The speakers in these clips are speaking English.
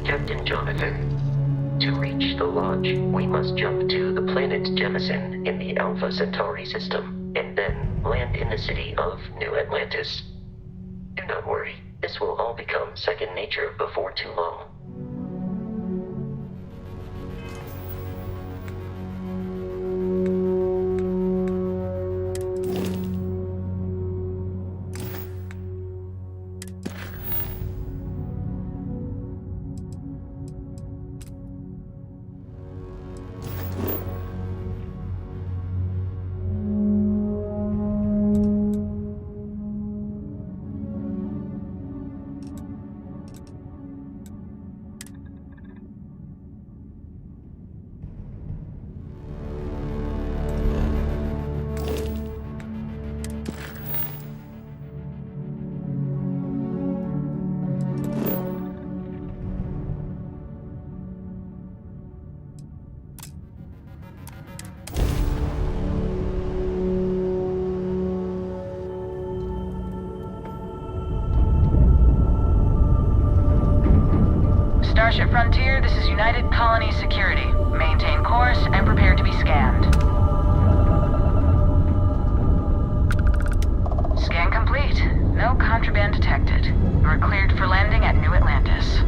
Captain Jonathan. To reach the launch, we must jump to the planet Jemison in the Alpha Centauri system, and then land in the city of New Atlantis. Do not worry, this will all become second nature before too long. Starship Frontier, this is United Colony Security. Maintain course and prepare to be scanned. Scan complete. No contraband detected. You are cleared for landing at New Atlantis.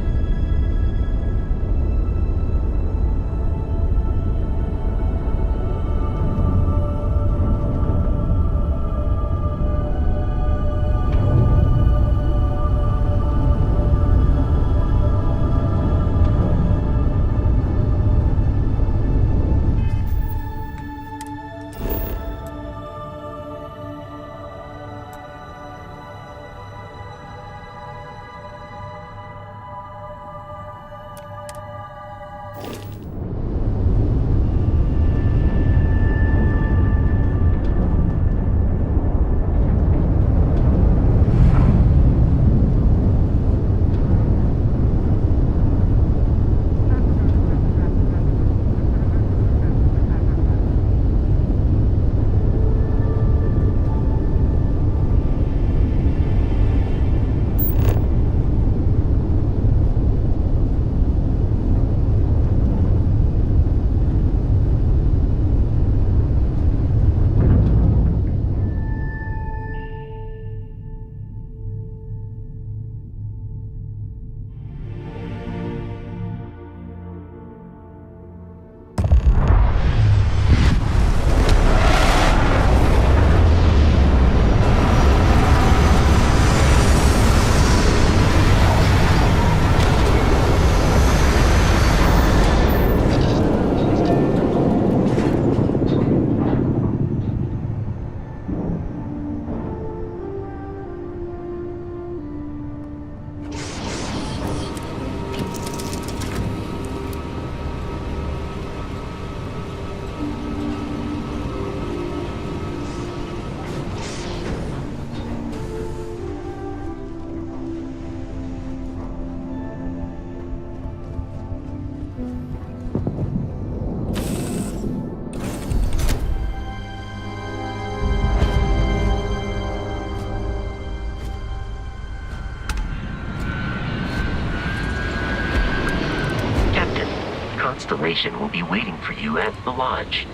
Constellation will be waiting for you at the lodge.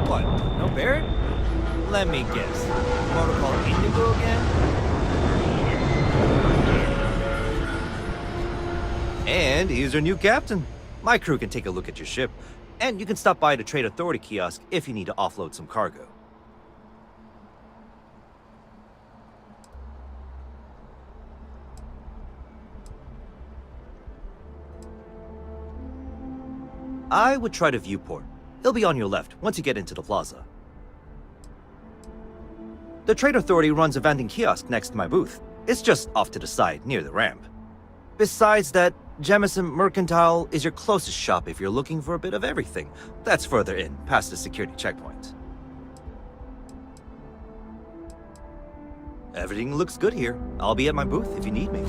What? No Barrett? Let me guess. Protocol Indigo again? And here's our new captain. My crew can take a look at your ship, and you can stop by the Trade Authority kiosk if you need to offload some cargo. I would try the viewport. It'll be on your left once you get into the plaza. The Trade Authority runs a vending kiosk next to my booth. It's just off to the side, near the ramp. Besides that, Jemison Mercantile is your closest shop if you're looking for a bit of everything. That's further in, past the security checkpoint. Everything looks good here. I'll be at my booth if you need me.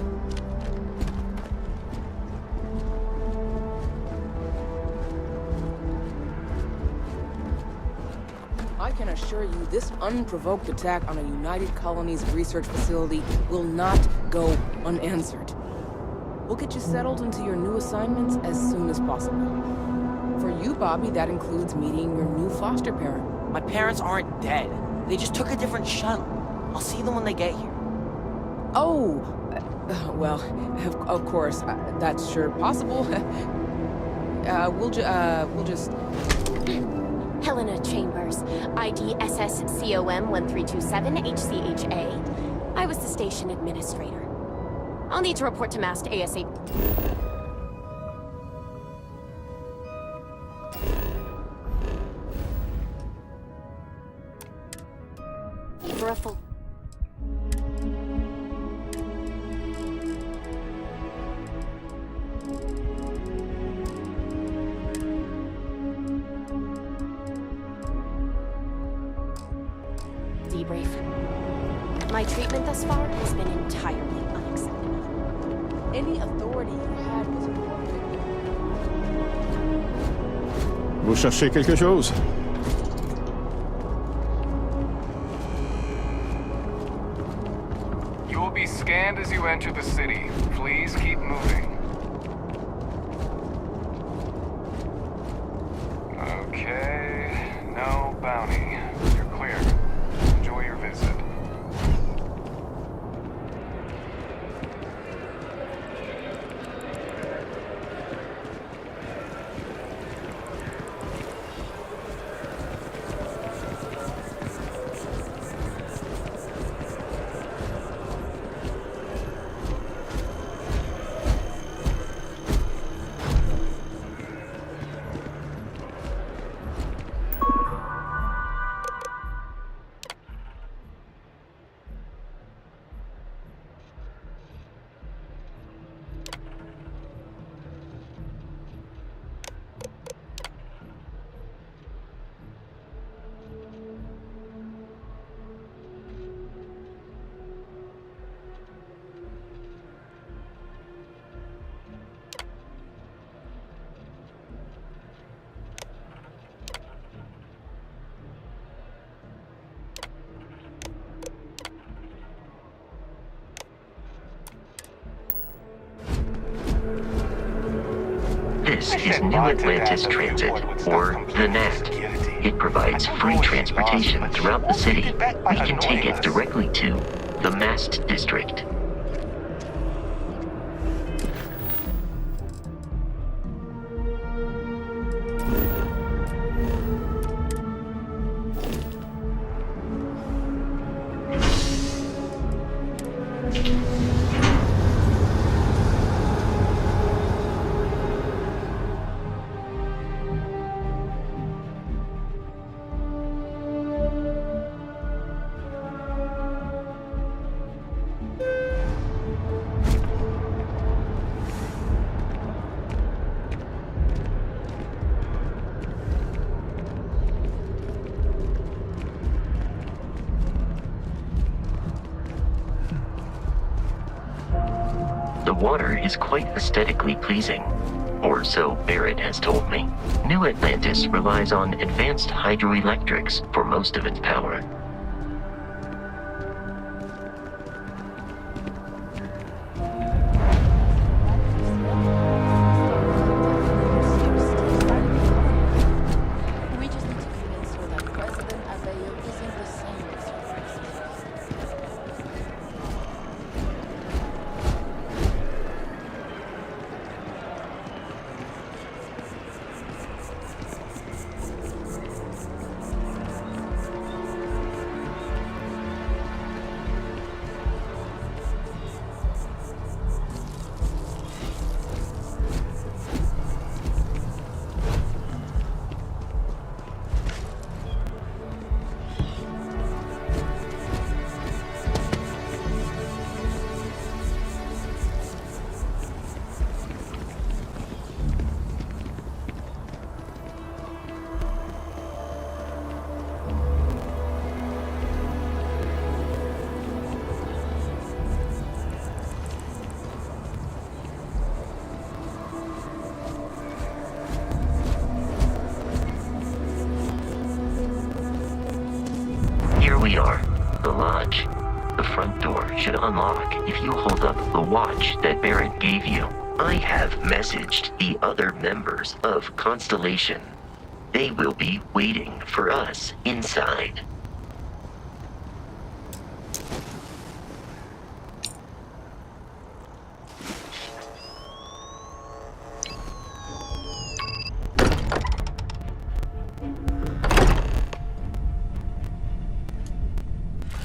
I can assure you this unprovoked attack on a United Colonies research facility will not go unanswered. We'll get you settled into your new assignments as soon as possible. For you, Bobby, that includes meeting your new foster parent. My parents aren't dead. They just took a different shuttle. I'll see them when they get here. Oh, well, of course, that's sure possible. We'll just... Helena Chambers, ID SSCOM1327 HCHA. I was the station administrator. I'll need to report to MAST ASAP. For a full... debrief. My treatment thus far has been entirely unacceptable. Any authority you had was appropriate. Vous cherchez quelque chose? You will be scanned as you enter the city. Please keep moving. Okay, no bounty. You're clear. Enjoy your visit. This is New Atlantis Transit, or the NAT. It provides free transportation throughout the city. We can take it directly to the MAST District. The water is quite aesthetically pleasing, or so Barrett has told me. New Atlantis relies on advanced hydroelectrics for most of its power. We just need to convince her that President Adeyo isn't the same as her. front door should unlock if you hold up the watch that Barrett gave you. I have messaged the other members of Constellation. They will be waiting for us inside.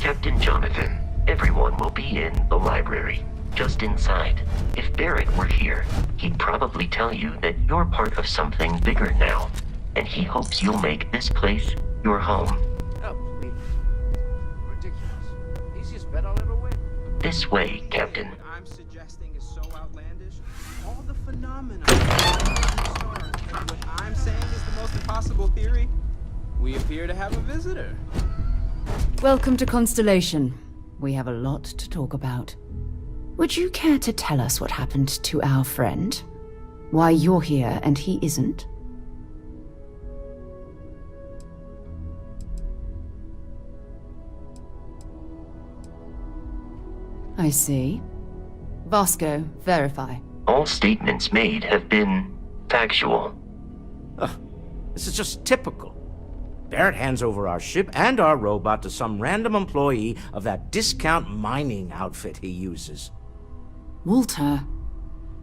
Captain Jonathan, everyone will be in the library, just inside. If Barrett were here, he'd probably tell you that you're part of something bigger now, and he hopes you'll make this place your home. Oh, please. Ridiculous. Easiest bet I'll ever win. This way, Captain. What I'm suggesting is so outlandish. All the phenomena and what I'm saying is the most impossible theory. We appear to have a visitor. Welcome to Constellation. We have a lot to talk about. Would you care to tell us what happened to our friend? Why you're here and he isn't? I see. Vasco, verify. All statements made have been factual. Ugh, this is just typical. Barrett hands over our ship and our robot to some random employee of that discount mining outfit he uses. Walter.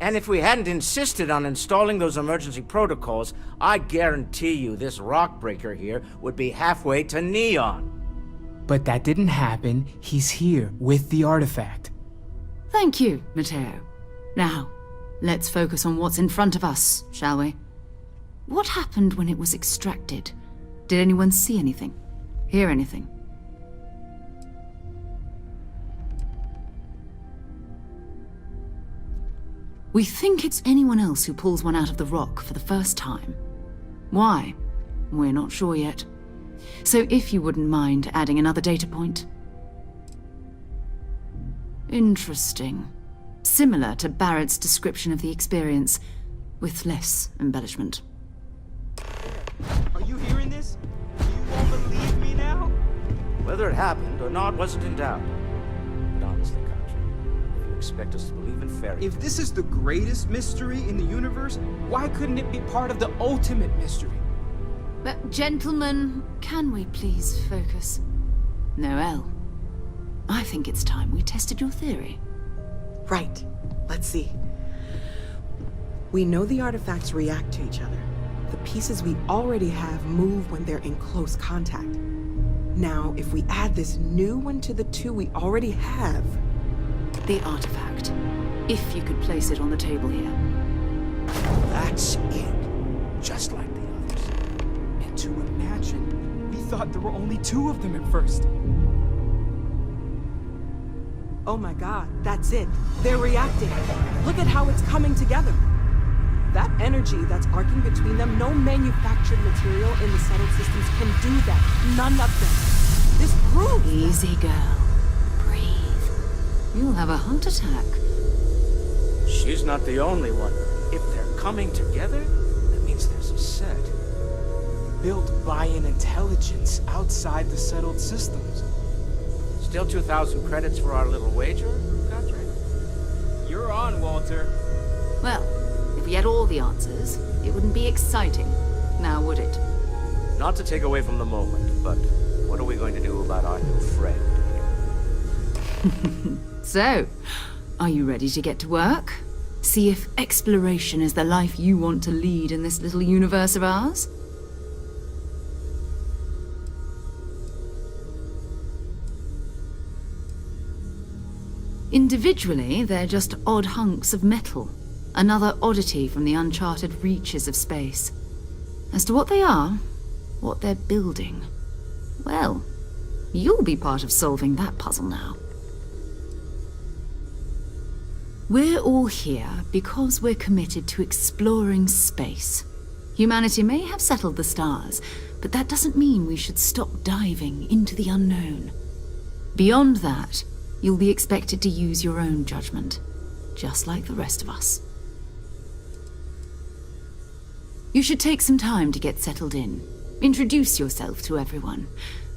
And if we hadn't insisted on installing those emergency protocols, I guarantee you this rock breaker here would be halfway to Neon. But that didn't happen. He's here with the artifact. Thank you, Matteo. Now, let's focus on what's in front of us, shall we? What happened when it was extracted? Did anyone see anything? Hear anything? We think it's anyone else who pulls one out of the rock for the first time. Why? We're not sure yet. So if you wouldn't mind adding another data point. Interesting. Similar to Barrett's description of the experience, with less embellishment. Are you hearing this? You won't believe me now? Whether it happened or not wasn't in doubt. But honestly, Contra, if you expect us to believe in fairy... If this is the greatest mystery in the universe, why couldn't it be part of the ultimate mystery? But gentlemen, can we please focus? Noelle, I think it's time we tested your theory. Right. Let's see. We know the artifacts react to each other. The pieces we already have move when they're in close contact. Now, if we add this new one to the two we already have... The artifact. If you could place it on the table here. That's it. Just like the others. And to imagine, we thought there were only two of them at first. Oh my god, that's it. They're reacting. Look at how it's coming together. That energy that's arcing between them, no manufactured material in the settled systems can do that. None of them. This proves... Easy, girl. Breathe. You'll have a heart attack. She's not the only one. If they're coming together, that means there's a set. Built by an intelligence outside the settled systems. Still 2,000 credits for our little wager, Contra? You're on, Walter. Well, if we had all the answers, it wouldn't be exciting, now would it? Not to take away from the moment, but what are we going to do about our new friend here? So, are you ready to get to work? See if exploration is the life you want to lead in this little universe of ours? Individually, they're just odd hunks of metal. Another oddity from the uncharted reaches of space. As to what they are, what they're building, well, you'll be part of solving that puzzle now. We're all here because we're committed to exploring space. Humanity may have settled the stars, but that doesn't mean we should stop diving into the unknown. Beyond that, you'll be expected to use your own judgment, just like the rest of us. You should take some time to get settled in. Introduce yourself to everyone.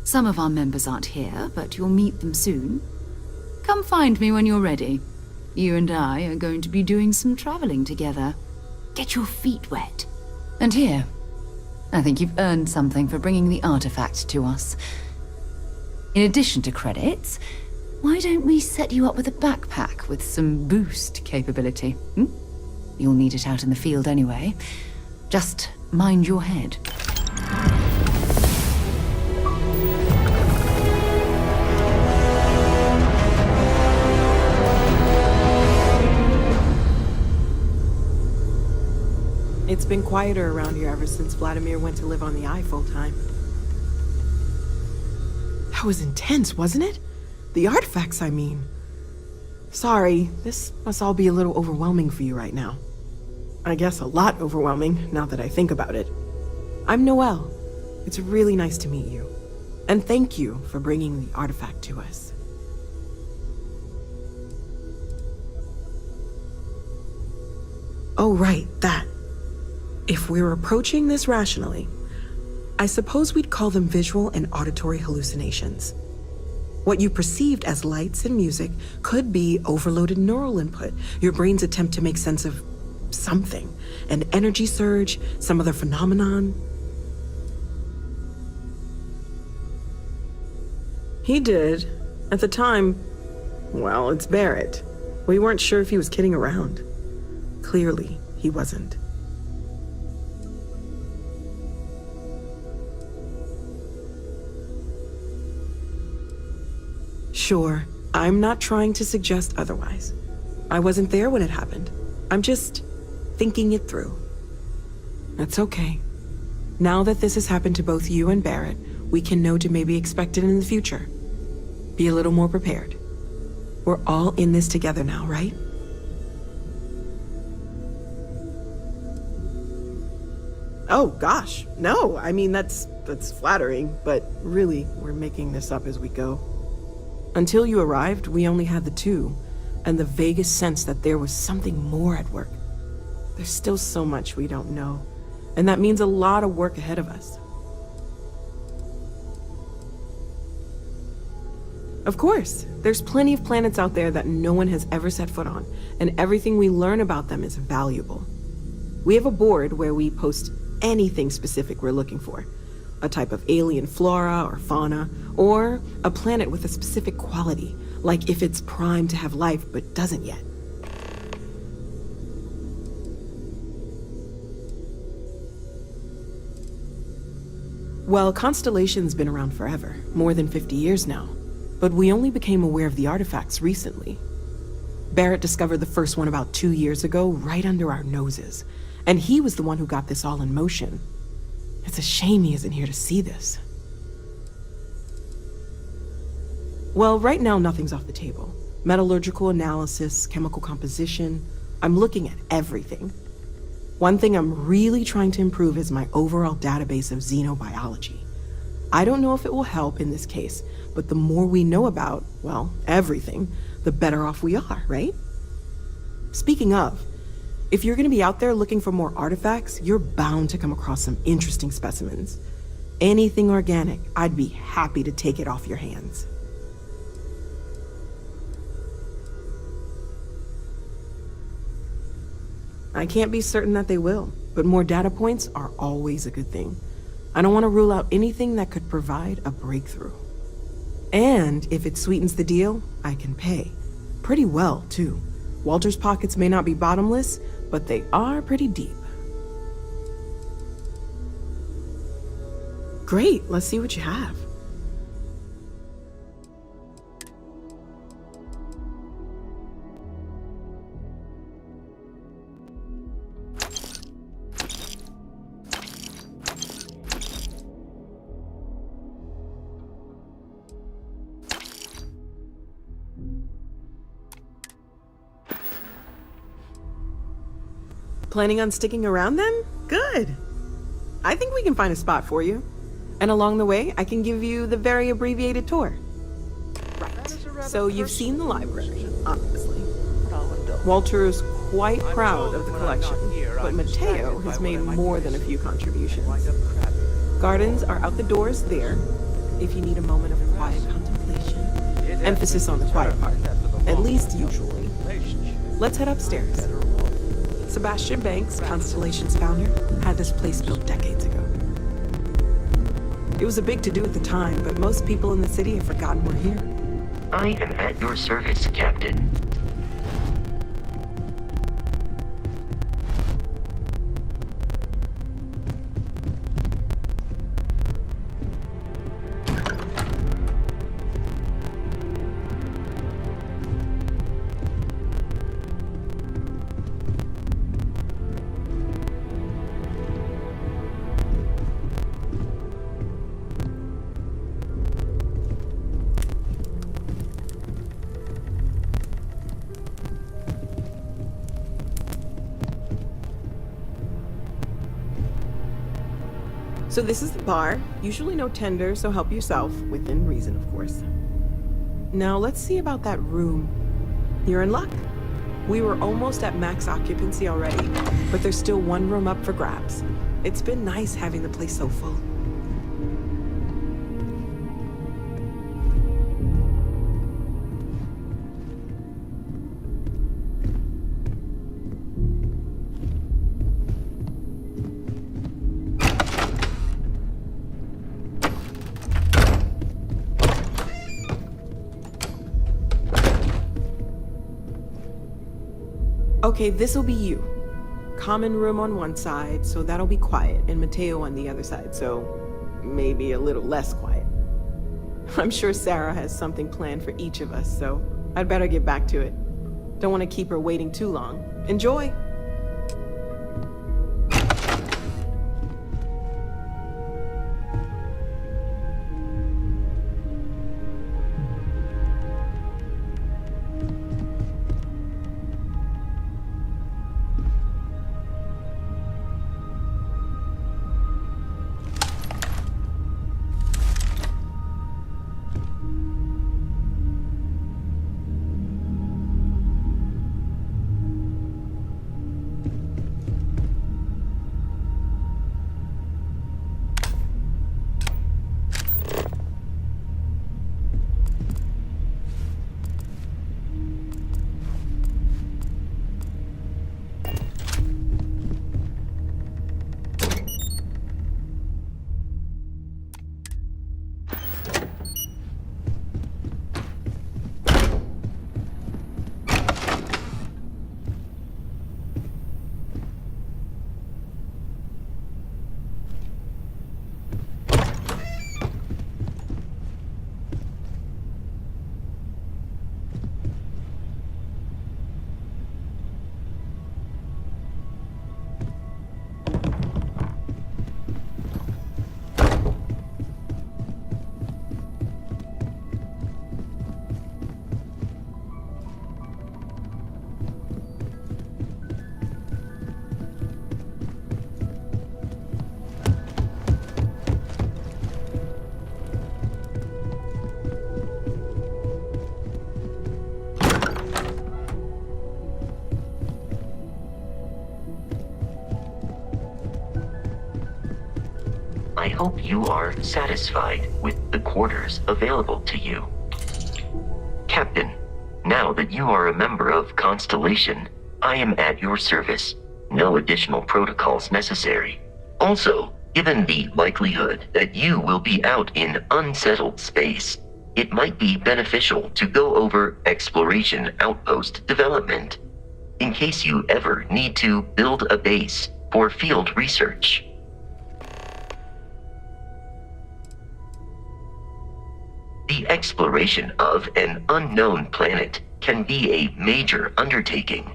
Some of our members aren't here, but you'll meet them soon. Come find me when you're ready. You and I are going to be doing some traveling together. Get your feet wet. And here, I think you've earned something for bringing the artifact to us. In addition to credits, why don't we set you up with a backpack with some boost capability? You'll need it out in the field anyway. Just mind your head. It's been quieter around here ever since Vladimir went to live on the Eye full-time. That was intense, wasn't it? The artifacts, I mean. Sorry, this must all be a little overwhelming for you right now. I guess a lot overwhelming, now that I think about it. I'm Noelle. It's really nice to meet you. And thank you for bringing the artifact to us. Oh, right, that. If we're approaching this rationally, I suppose we'd call them visual and auditory hallucinations. What you perceived as lights and music could be overloaded neural input, your brain's attempt to make sense of something, an energy surge, some other phenomenon. He did. At the time, well, it's Barrett. We weren't sure if he was kidding around. Clearly, he wasn't. Sure, I'm not trying to suggest otherwise. I wasn't there when it happened. I'm just thinking it through. That's okay. Now that this has happened to both you and Barrett, we can know to maybe expect it in the future. Be a little more prepared. We're all in this together now, right? Oh gosh, no, I mean that's flattering, but really, we're making this up as we go. Until you arrived, we only had the two, and the vaguest sense that there was something more at work. There's still so much we don't know, and that means a lot of work ahead of us. Of course, there's plenty of planets out there that no one has ever set foot on, and everything we learn about them is valuable. We have a board where we post anything specific we're looking for. A type of alien flora or fauna, or a planet with a specific quality, like if it's primed to have life but doesn't yet. Well, Constellation's been around forever, more than 50 years now, but we only became aware of the artifacts recently. Barrett discovered the first one about 2 years ago, right under our noses, and he was the one who got this all in motion. It's a shame he isn't here to see this. Well, right now nothing's off the table. Metallurgical analysis, chemical composition, I'm looking at everything. One thing I'm really trying to improve is my overall database of xenobiology. I don't know if it will help in this case, but the more we know about, well, everything, the better off we are, right? Speaking of, if you're gonna be out there looking for more artifacts, you're bound to come across some interesting specimens. Anything organic, I'd be happy to take it off your hands. I can't be certain that they will, but more data points are always a good thing. I don't want to rule out anything that could provide a breakthrough. And if it sweetens the deal, I can pay. Pretty well, too. Walter's pockets may not be bottomless, but they are pretty deep. Great, let's see what you have. Planning on sticking around then? Good. I think we can find a spot for you. And along the way, I can give you the very abbreviated tour. Right. So you've seen the library, obviously. Walter is quite proud of the collection, but Mateo has made more than a few contributions. Gardens are out the doors there, if you need a moment of quiet contemplation. Emphasis on the quiet part. least usually. Let's head upstairs. Sebastian Banks, Constellation's founder, had this place built decades ago. It was a big to-do at the time, but most people in the city have forgotten we're here. I am at your service, Captain. So this is the bar. Usually no tender, so help yourself, within reason, of course. Now let's see about that room. You're in luck. We were almost at max occupancy already, but there's still one room up for grabs. It's been nice having the place so full. Okay, this'll be you. Common room on one side, so that'll be quiet, and Mateo on the other side, so maybe a little less quiet. I'm sure Sarah has something planned for each of us, so I'd better get back to it. Don't want to keep her waiting too long. Enjoy! I hope you are satisfied with the quarters available to you. Captain, now that you are a member of Constellation, I am at your service. No additional protocols necessary. Also, given the likelihood that you will be out in unsettled space, it might be beneficial to go over exploration outpost development, in case you ever need to build a base for field research. The exploration of an unknown planet can be a major undertaking.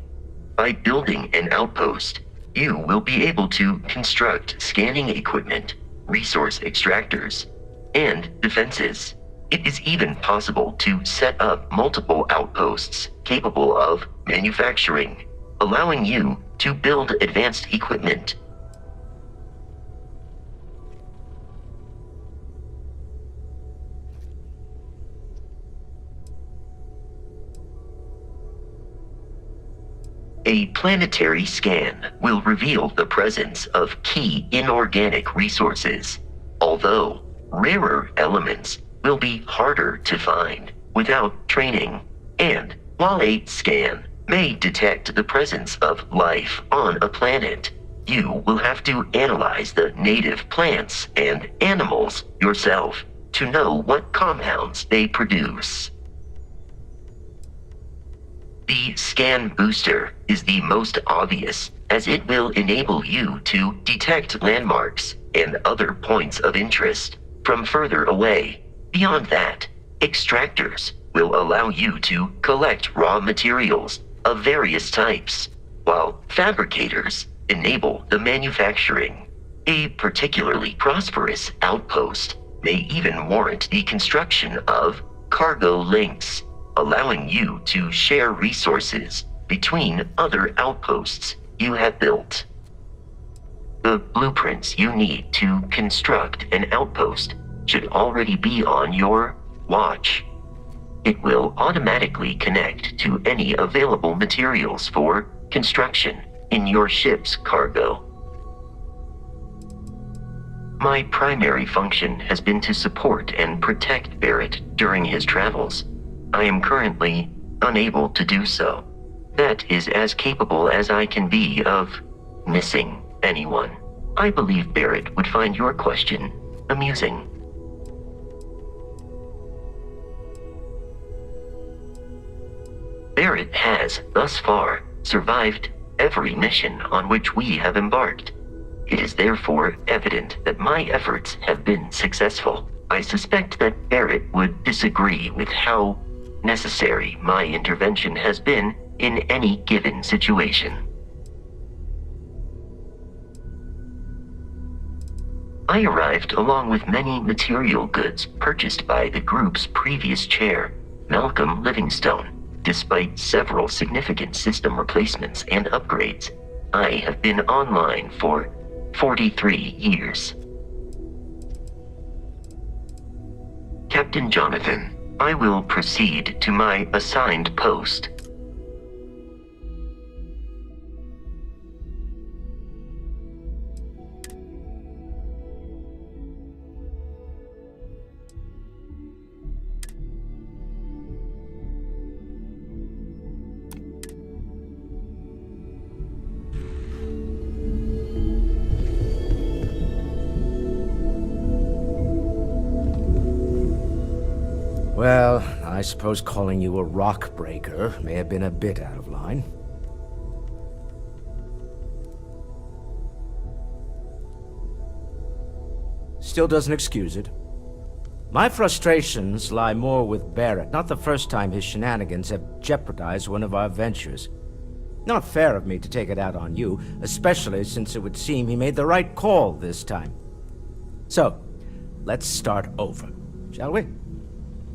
By building an outpost, you will be able to construct scanning equipment, resource extractors, and defenses. It is even possible to set up multiple outposts capable of manufacturing, allowing you to build advanced equipment. A planetary scan will reveal the presence of key inorganic resources, although rarer elements will be harder to find without training and While a scan may detect the presence of life on a planet, you will have to analyze the native plants and animals yourself to know what compounds they produce. The scan booster is the most obvious, as it will enable you to detect landmarks and other points of interest from further away. Beyond that, extractors will allow you to collect raw materials of various types, while fabricators enable the manufacturing. A particularly prosperous outpost may even warrant the construction of cargo links, allowing you to share resources between other outposts you have built. The blueprints you need to construct an outpost should already be on your watch. It will automatically connect to any available materials for construction in your ship's cargo. My primary function has been to support and protect Barrett during his travels. I am currently unable to do so. That is as capable as I can be of missing anyone. I believe Barrett would find your question amusing. Barrett has, thus far, survived every mission on which we have embarked. It is therefore evident that my efforts have been successful. I suspect that Barrett would disagree with how necessary my intervention has been in any given situation. I arrived along with many material goods purchased by the group's previous chair, Malcolm Livingstone. Despite several significant system replacements and upgrades, I have been online for 43 years. Captain Jonathan, I will proceed to my assigned post. Well, I suppose calling you a rock breaker may have been a bit out of line. Still doesn't excuse it. My frustrations lie more with Barrett. Not the first time his shenanigans have jeopardized one of our ventures. Not fair of me to take it out on you, especially since it would seem he made the right call this time. So, let's start over, shall we?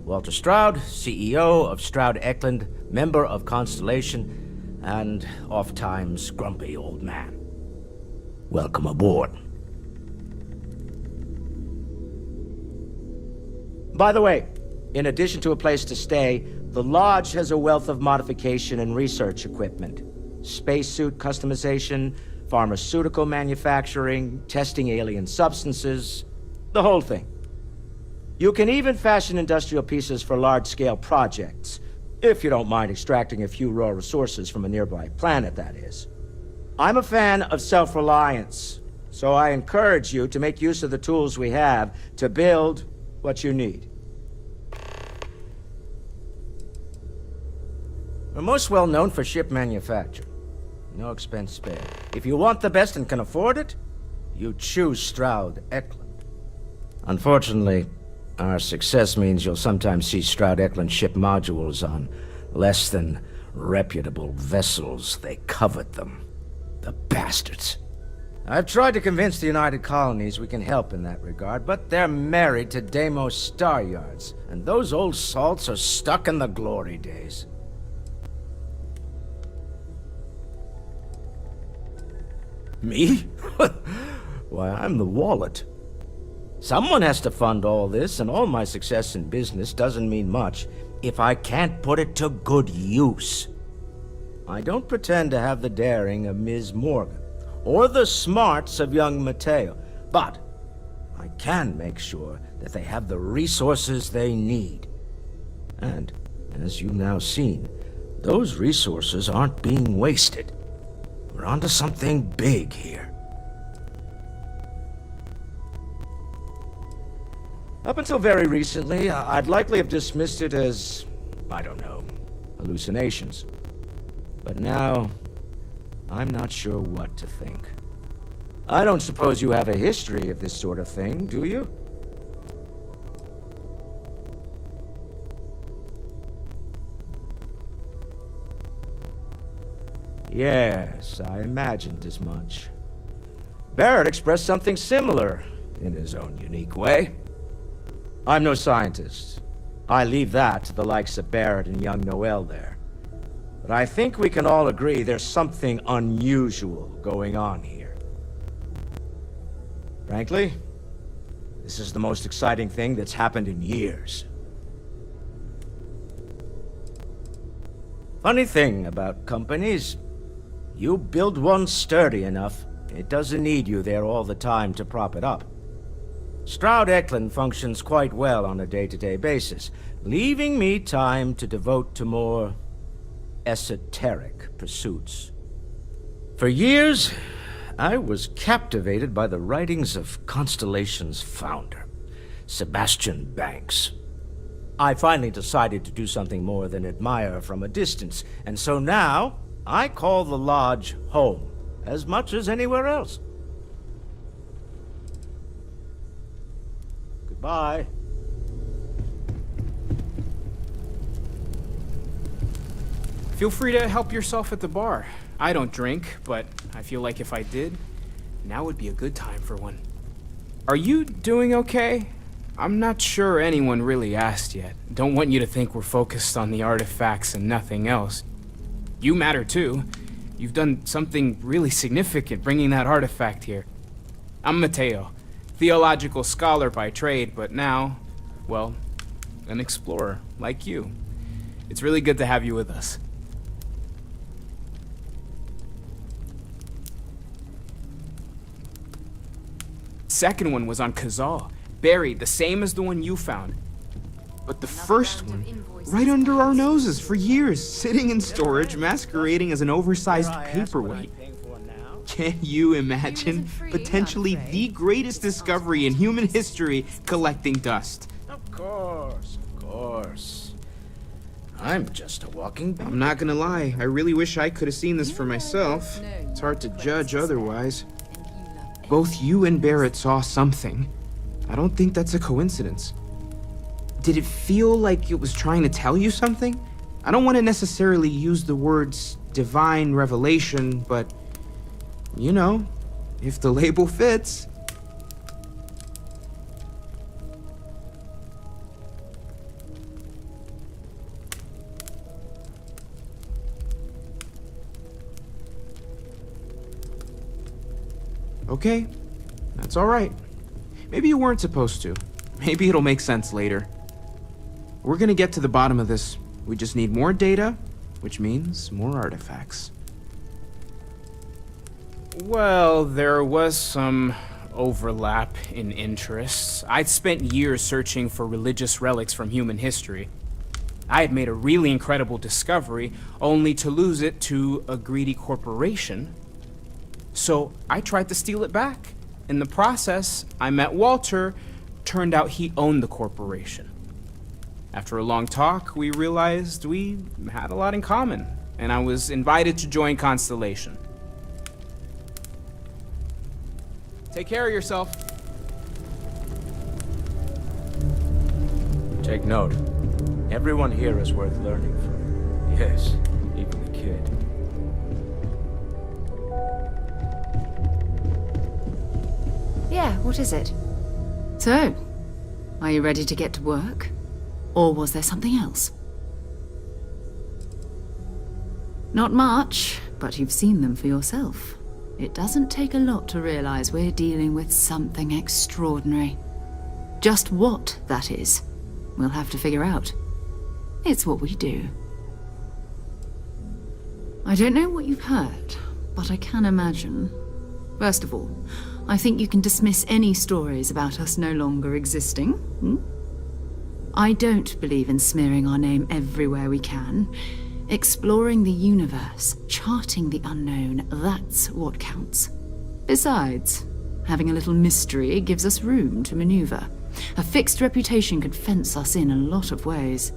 Walter Stroud, CEO of Stroud Eklund, member of Constellation, and oft-times grumpy old man. Welcome aboard. By the way, in addition to a place to stay, the Lodge has a wealth of modification and research equipment. Spacesuit customization, pharmaceutical manufacturing, testing alien substances, the whole thing. You can even fashion industrial pieces for large-scale projects, if you don't mind extracting a few raw resources from a nearby planet, that is. I'm a fan of self-reliance, so I encourage you to make use of the tools we have to build what you need. We're most well known for ship manufacture. No expense spared. If you want the best and can afford it, you choose Stroud Eklund. Unfortunately, our success means you'll sometimes see Stroud Eklund ship modules on less than reputable vessels. They covet them. The bastards. I've tried to convince the United Colonies we can help in that regard, but they're married to Deimos Star Yards, and those old salts are stuck in the glory days. Me? Why, I'm the wallet. Someone has to fund all this, and all my success in business doesn't mean much if I can't put it to good use. I don't pretend to have the daring of Ms. Morgan, or the smarts of young Mateo, but I can make sure that they have the resources they need. And, as you've now seen, those resources aren't being wasted. We're onto something big here. Up until very recently, I'd likely have dismissed it as, I don't know, hallucinations. But now, I'm not sure what to think. I don't suppose you have a history of this sort of thing, do you? Yes, I imagined as much. Barrett expressed something similar, in his own unique way. I'm no scientist. I leave that to the likes of Barrett and young Noel there. But I think we can all agree there's something unusual going on here. Frankly, this is the most exciting thing that's happened in years. Funny thing about companies, you build one sturdy enough, it doesn't need you there all the time to prop it up. Stroud-Eklund functions quite well on a day-to-day basis, leaving me time to devote to more esoteric pursuits. For years, I was captivated by the writings of Constellation's founder, Sebastian Banks. I finally decided to do something more than admire from a distance, and so now, I call the Lodge home, as much as anywhere else. Goodbye. Feel free to help yourself at the bar. I don't drink, but I feel like if I did, now would be a good time for one. Are you doing okay? I'm not sure anyone really asked yet. Don't want you to think we're focused on the artifacts and nothing else. You matter too. You've done something really significant bringing that artifact here. I'm Mateo, theological scholar by trade, but now, well, an explorer like you. It's really good to have you with us. Second one was on Kazal, buried, the same as the one you found. But the first one, right under our noses for years, sitting in storage, masquerading as an oversized paperweight. Can you imagine potentially the greatest discovery in human history collecting dust? Of course. I'm just a walking... I'm not gonna lie, I really wish I could have seen this for myself. It's hard to judge otherwise. Both you and Barrett saw something. I don't think that's a coincidence. Did it feel like it was trying to tell you something? I don't want to necessarily use the words divine revelation, but, you know, if the label fits. Okay, that's all right. Maybe you weren't supposed to. Maybe it'll make sense later. We're gonna get to the bottom of this. We just need more data, which means more artifacts. Well, there was some overlap in interests. I'd spent years searching for religious relics from human history. I had made a really incredible discovery, only to lose it to a greedy corporation. So I tried to steal it back. In the process, I met Walter. Turned out he owned the corporation. After a long talk, we realized we had a lot in common, and I was invited to join Constellation. Take care of yourself. Take note. Everyone here is worth learning from. Yes, even the kid. Yeah, what is it? So, are you ready to get to work? Or was there something else? Not much, but you've seen them for yourself. It doesn't take a lot to realize we're dealing with something extraordinary. Just what that is, we'll have to figure out. It's what we do. I don't know what you've heard, but I can imagine. First of all, I think you can dismiss any stories about us no longer existing. I don't believe in smearing our name everywhere we can. Exploring the universe, charting the unknown, that's what counts. Besides, having a little mystery gives us room to maneuver. A fixed reputation could fence us in a lot of ways.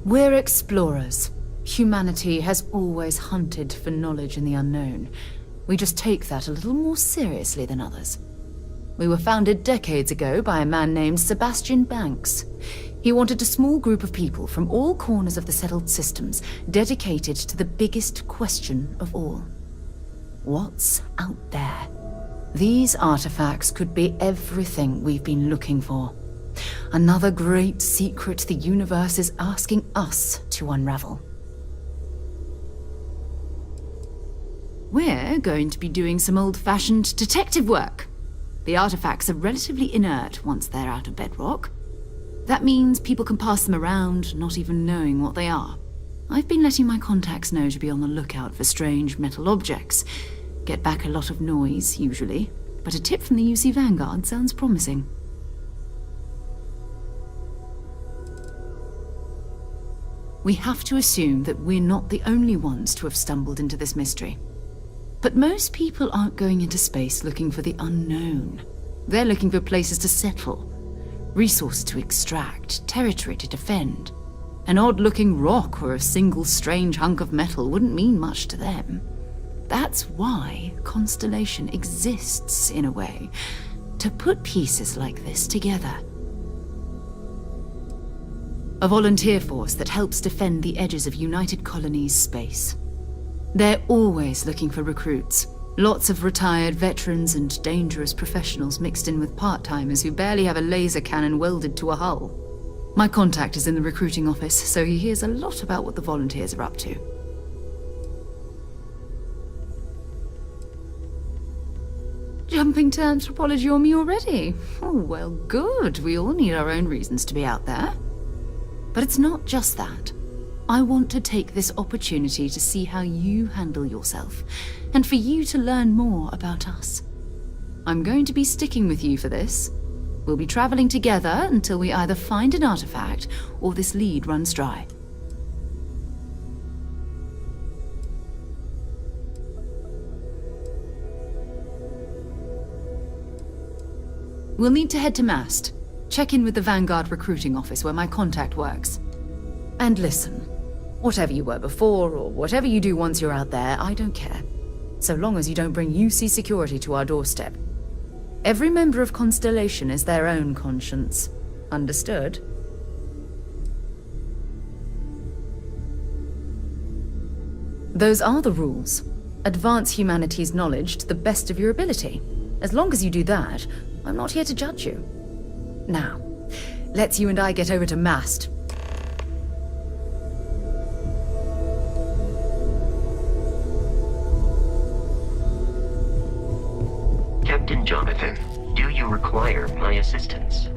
We're explorers. Humanity has always hunted for knowledge in the unknown. We just take that a little more seriously than others. We were founded decades ago by a man named Sebastian Banks. He wanted a small group of people from all corners of the settled systems dedicated to the biggest question of all. What's out there? These artifacts could be everything we've been looking for. Another great secret the universe is asking us to unravel. We're going to be doing some old-fashioned detective work. The artifacts are relatively inert once they're out of bedrock. That means people can pass them around, not even knowing what they are. I've been letting my contacts know to be on the lookout for strange metal objects. Get back a lot of noise, usually, but a tip from the UC Vanguard sounds promising. We have to assume that we're not the only ones to have stumbled into this mystery. But most people aren't going into space looking for the unknown. They're looking for places to settle, resources to extract, territory to defend. An odd-looking rock or a single strange hunk of metal wouldn't mean much to them. That's why Constellation exists, in a way, to put pieces like this together. A volunteer force that helps defend the edges of United Colonies space. They're always looking for recruits. Lots of retired veterans and dangerous professionals mixed in with part-timers who barely have a laser cannon welded to a hull. My contact is in the recruiting office, so he hears a lot about what the volunteers are up to. Jumping to anthropology on me already? Oh, well, good. We all need our own reasons to be out there. But it's not just that. I want to take this opportunity to see how you handle yourself, and for you to learn more about us. I'm going to be sticking with you for this. We'll be traveling together until we either find an artifact or this lead runs dry. We'll need to head to Mast. Check in with the Vanguard recruiting office where my contact works. And listen, whatever you were before, or whatever you do once you're out there, I don't care. So long as you don't bring UC security to our doorstep. Every member of Constellation is their own conscience. Understood? Those are the rules. Advance humanity's knowledge to the best of your ability. As long as you do that, I'm not here to judge you. Now, let's you and I get over to Mast. Captain Jonathan, do you require my assistance?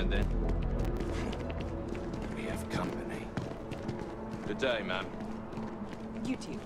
Then we have company. Good day, ma'am. You too.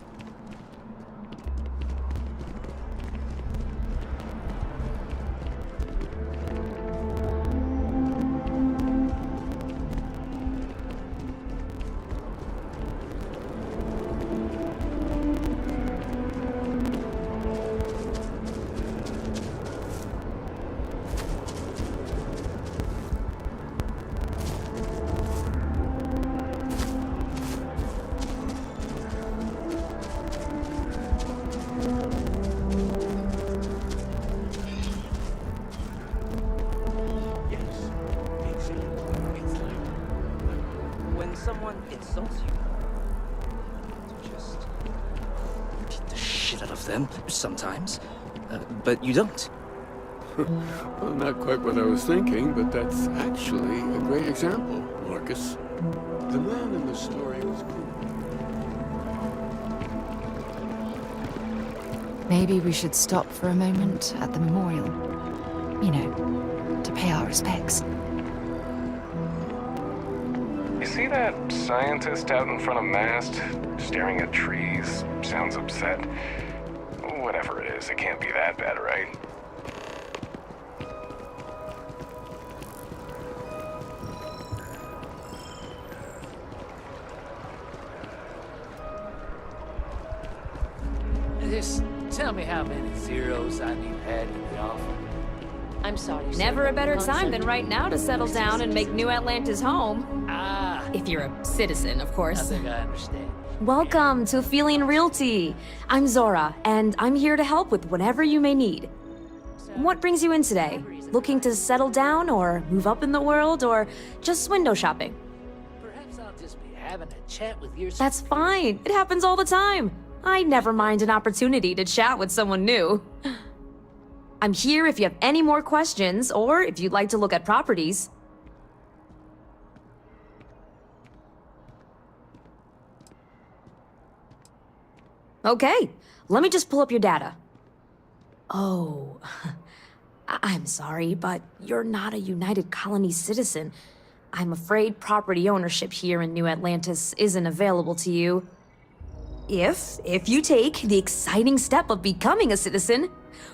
shit out of them, sometimes. But you don't. Well, not quite what I was thinking, but that's actually a great example, Marcus. The man in the story was cool. Maybe we should stop for a moment at the memorial. You know, to pay our respects. You see that scientist out in front of Mast, staring at trees, sounds upset? Whatever it is, it can't be that bad, right? Just tell me how many zeros I need to add in the offer. I'm sorry, sir. Never a better One time than second. right now to settle down and make New Atlantis home. Ah, If you're a citizen, of I course. think I understand. Welcome to Feeling Realty. I'm Zora, and I'm here to help with whatever you may need. What brings you in today? Looking to settle down, or move up in the world, or just window shopping? Perhaps I'll just be having a chat with your... That's fine. It happens all the time. I never mind an opportunity to chat with someone new. I'm here if you have any more questions, or if you'd like to look at properties. Okay, let me just pull up your data. Oh, I'm sorry, but you're not a United Colonies citizen. I'm afraid property ownership here in New Atlantis isn't available to you. If you take the exciting step of becoming a citizen,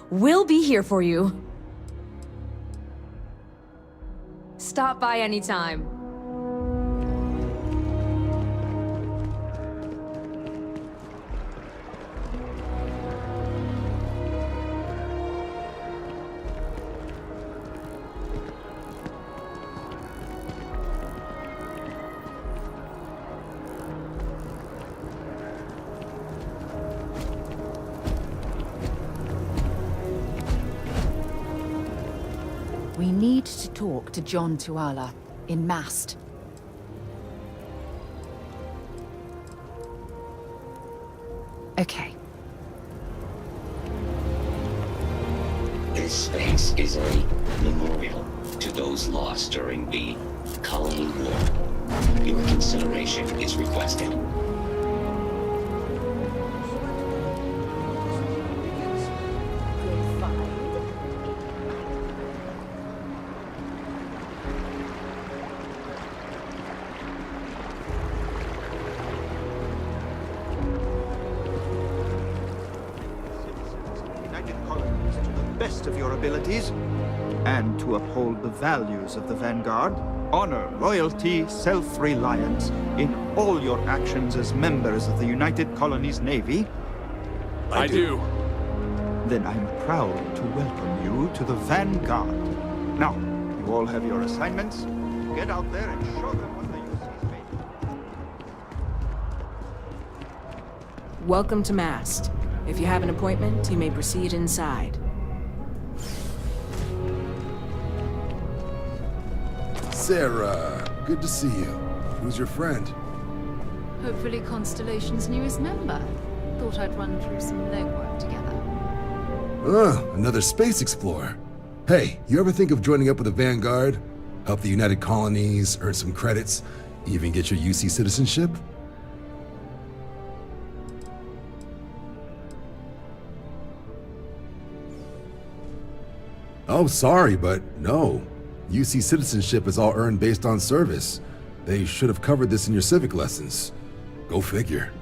we'll be here for you. Stop by anytime. We need to talk to John Tuala in Mast. Okay. This space is a memorial to those lost during the Colony War. Your consideration is requested. Best of your abilities, and to uphold the values of the Vanguard, honor, loyalty, self-reliance in all your actions as members of the United Colonies Navy? I do. Then I'm proud to welcome you to the Vanguard. Now, you all have your assignments. Get out there and show them what the UC's made. Welcome to Mast. If you have an appointment, you may proceed inside. Sarah, good to see you. Who's your friend? Hopefully Constellation's newest member. Thought I'd run through some legwork together. Another space explorer. Hey, you ever think of joining up with the Vanguard? Help the United Colonies, earn some credits, even get your UC citizenship? Oh, sorry, but no. UC citizenship is all earned based on service. They should have covered this in your civic lessons. Go figure.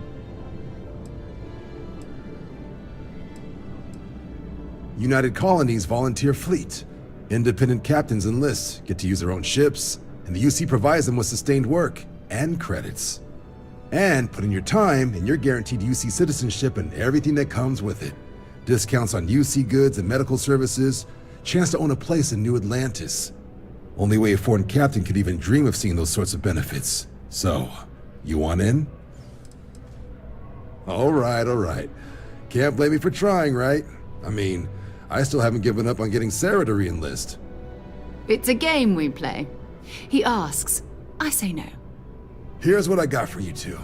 United Colonies Volunteer Fleet. Independent captains enlist, get to use their own ships, and the UC provides them with sustained work and credits. And put in your time, and you're guaranteed UC citizenship and everything that comes with it. Discounts on UC goods and medical services, chance to own a place in New Atlantis. Only way a foreign captain could even dream of seeing those sorts of benefits. So, you want in? All right. Can't blame me for trying, right? I mean, I still haven't given up on getting Sarah to re-enlist. It's a game we play. He asks, I say no. Here's what I got for you two.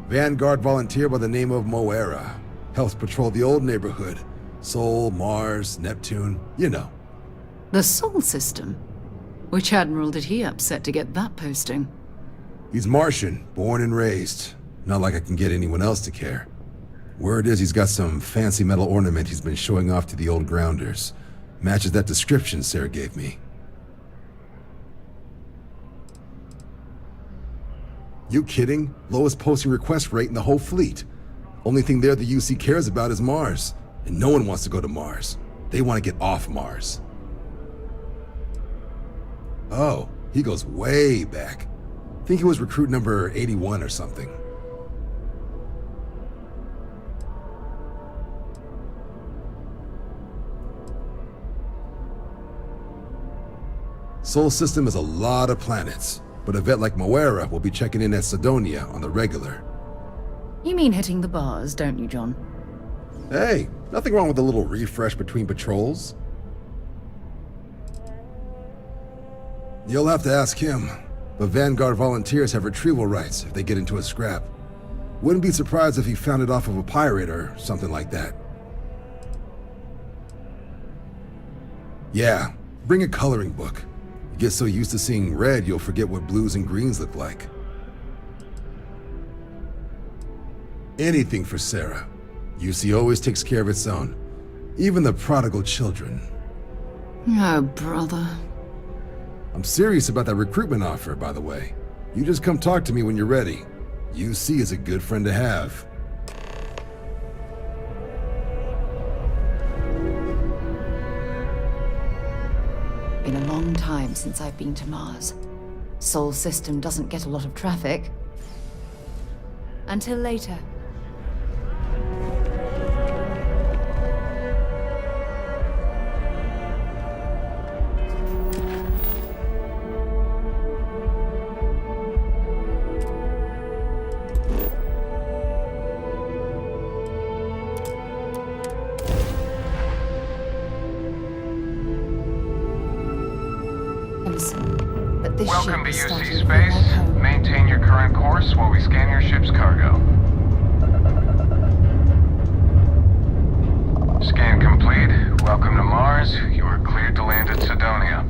Vanguard volunteer by the name of Moera. Helps patrol the old neighborhood. Sol, Mars, Neptune, you know. The Sol system? Which admiral did he upset to get that posting? He's Martian, born and raised. Not like I can get anyone else to care. Word is he's got some fancy metal ornament he's been showing off to the old grounders. Matches that description Sarah gave me. You kidding? Lowest posting request rate in the whole fleet. Only thing there the UC cares about is Mars. And no one wants to go to Mars. They want to get off Mars. Oh, he goes way back. Think he was recruit number 81 or something. Sol system is a lot of planets, but a vet like Moira will be checking in at Sidonia on the regular. You mean hitting the bars, don't you, John? Hey, nothing wrong with a little refresh between patrols. You'll have to ask him, but Vanguard volunteers have retrieval rights if they get into a scrap. Wouldn't be surprised if he found it off of a pirate or something like that. Yeah, bring a coloring book. You get so used to seeing red, you'll forget what blues and greens look like. Anything for Sarah. UC always takes care of its own. Even the prodigal children. Oh, brother. I'm serious about that recruitment offer, by the way. You just come talk to me when you're ready. UC is a good friend to have. Been a long time since I've been to Mars. Sol system doesn't get a lot of traffic. Until later. But this Welcome to ship is starting UC to feel like Space. home. Maintain your current course while we scan your ship's cargo. Scan complete. Welcome to Mars. You are cleared to land at Sidonia.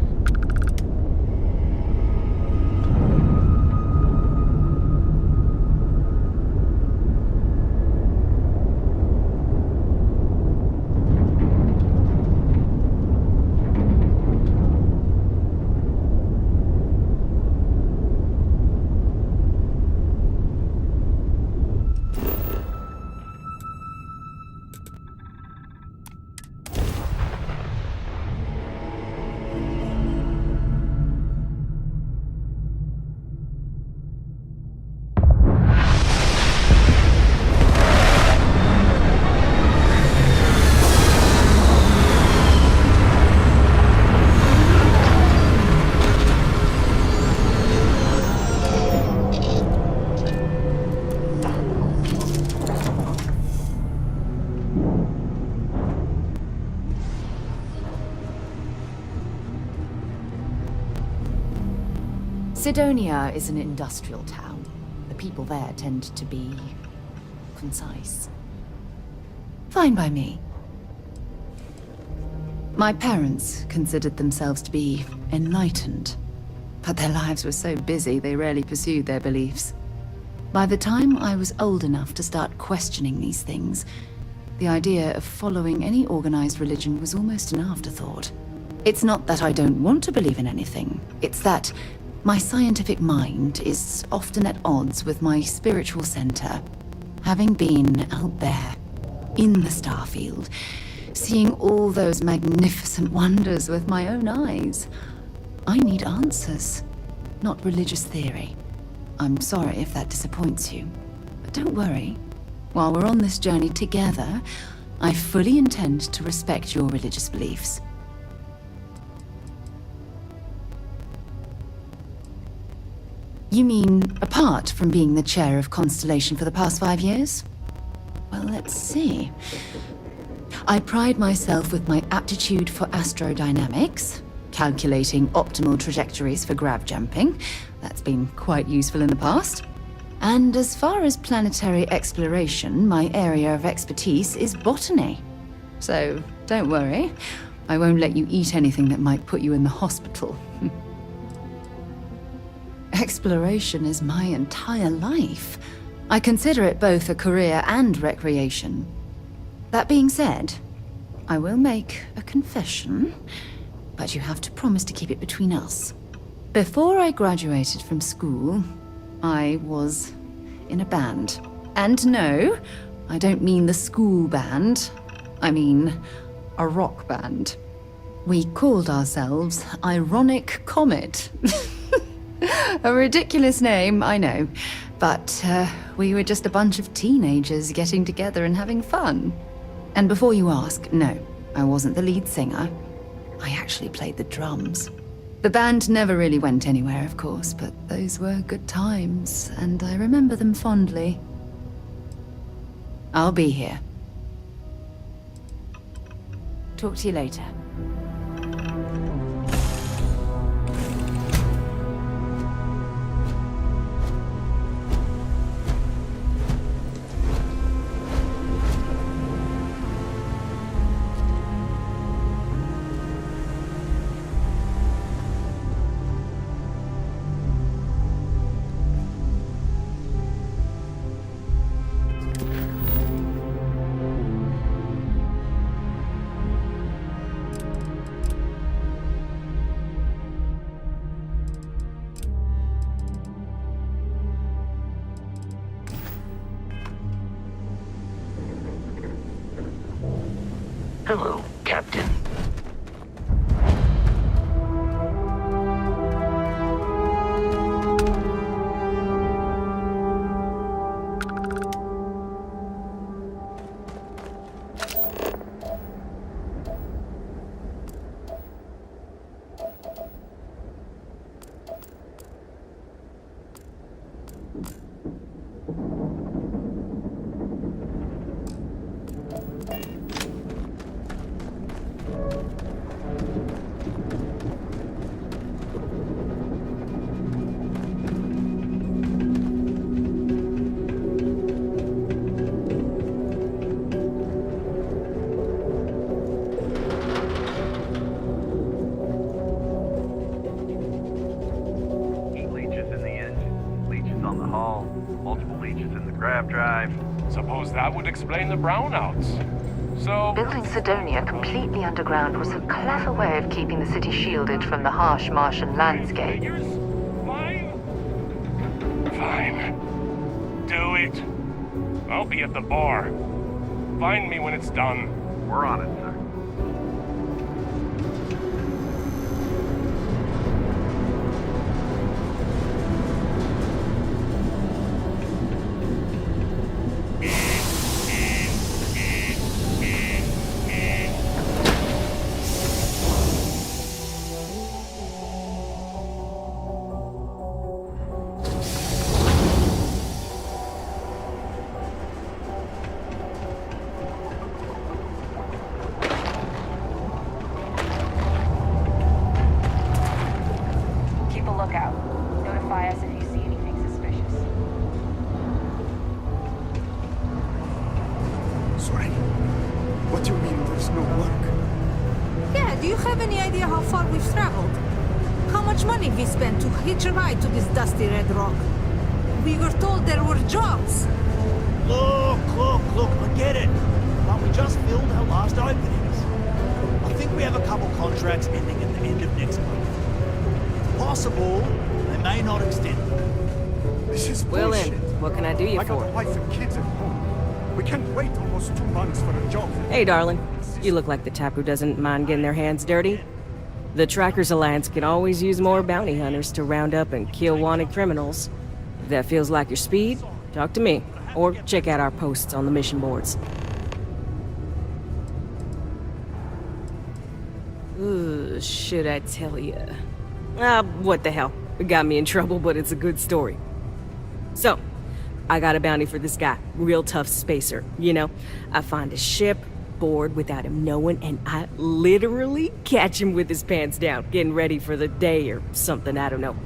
Sidonia is an industrial town. The people there tend to be concise. Fine by me. My parents considered themselves to be enlightened, but their lives were so busy they rarely pursued their beliefs. By the time I was old enough to start questioning these things, the idea of following any organized religion was almost an afterthought. It's not that I don't want to believe in anything, it's that my scientific mind is often at odds with my spiritual center. Having been out there, in the Starfield, seeing all those magnificent wonders with my own eyes, I need answers, not religious theory. I'm sorry if that disappoints you, but don't worry. While we're on this journey together, I fully intend to respect your religious beliefs. You mean, apart from being the chair of Constellation for the past 5 years? Well, let's see. I pride myself with my aptitude for astrodynamics, calculating optimal trajectories for grav jumping. That's been quite useful in the past. And as far as planetary exploration, my area of expertise is botany. So don't worry, I won't let you eat anything that might put you in the hospital. Exploration is my entire life. I consider it both a career and recreation. That being said, I will make a confession, but you have to promise to keep it between us. Before I graduated from school, I was in a band. And no, I don't mean the school band. I mean a rock band. We called ourselves Ironic Comet. A ridiculous name, I know. But we were just a bunch of teenagers getting together and having fun. And before you ask, no, I wasn't the lead singer. I actually played the drums. The band never really went anywhere, of course, but those were good times, and I remember them fondly. I'll be here. Talk to you later. Hello, Captain. Suppose that would explain the brownouts. So... Building Sidonia completely underground was a clever way of keeping the city shielded from the harsh Martian landscape. Fine. Do it. I'll be at the bar. Find me when it's done. We're on it, sir. Hitch a ride to this dusty red rock. We were told there were jobs. Look, I get it. But we just filled our last openings. I think we have a couple contracts ending at the end of next month. Possible, they may not extend them. This is bullshit. What can I do you I for? got a wife and kids at home. We can't wait almost 2 months for a job. Hey, darling. You look like the type who doesn't mind getting their hands dirty. The Trackers Alliance can always use more bounty hunters to round up and kill wanted criminals. If that feels like your speed, talk to me, or check out our posts on the mission boards. Ooh, should I tell you? What the hell? It got me in trouble, but it's a good story. So, I got a bounty for this guy, real tough spacer, you know? I find a ship, board without him knowing, and I literally catch him with his pants down, getting ready for the day or something, I don't know.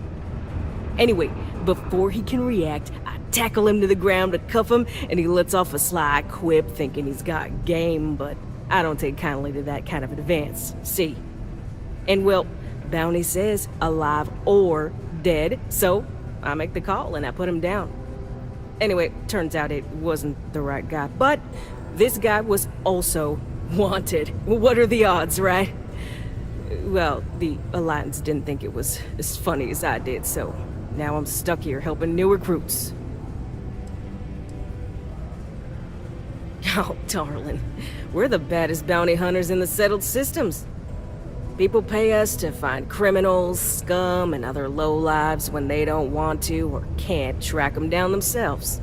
Anyway, before he can react, I tackle him to the ground to cuff him, and he lets off a sly quip thinking he's got game, but I don't take kindly to that kind of advance, see? And well, Bounty says alive or dead, so I make the call and I put him down. Anyway, turns out it wasn't the right guy, but this guy was also wanted. What are the odds, right? Well, the Alliance didn't think it was as funny as I did, so now I'm stuck here helping new recruits. Oh, darling, we're the baddest bounty hunters in the settled systems. People pay us to find criminals, scum, and other lowlives when they don't want to or can't track them down themselves.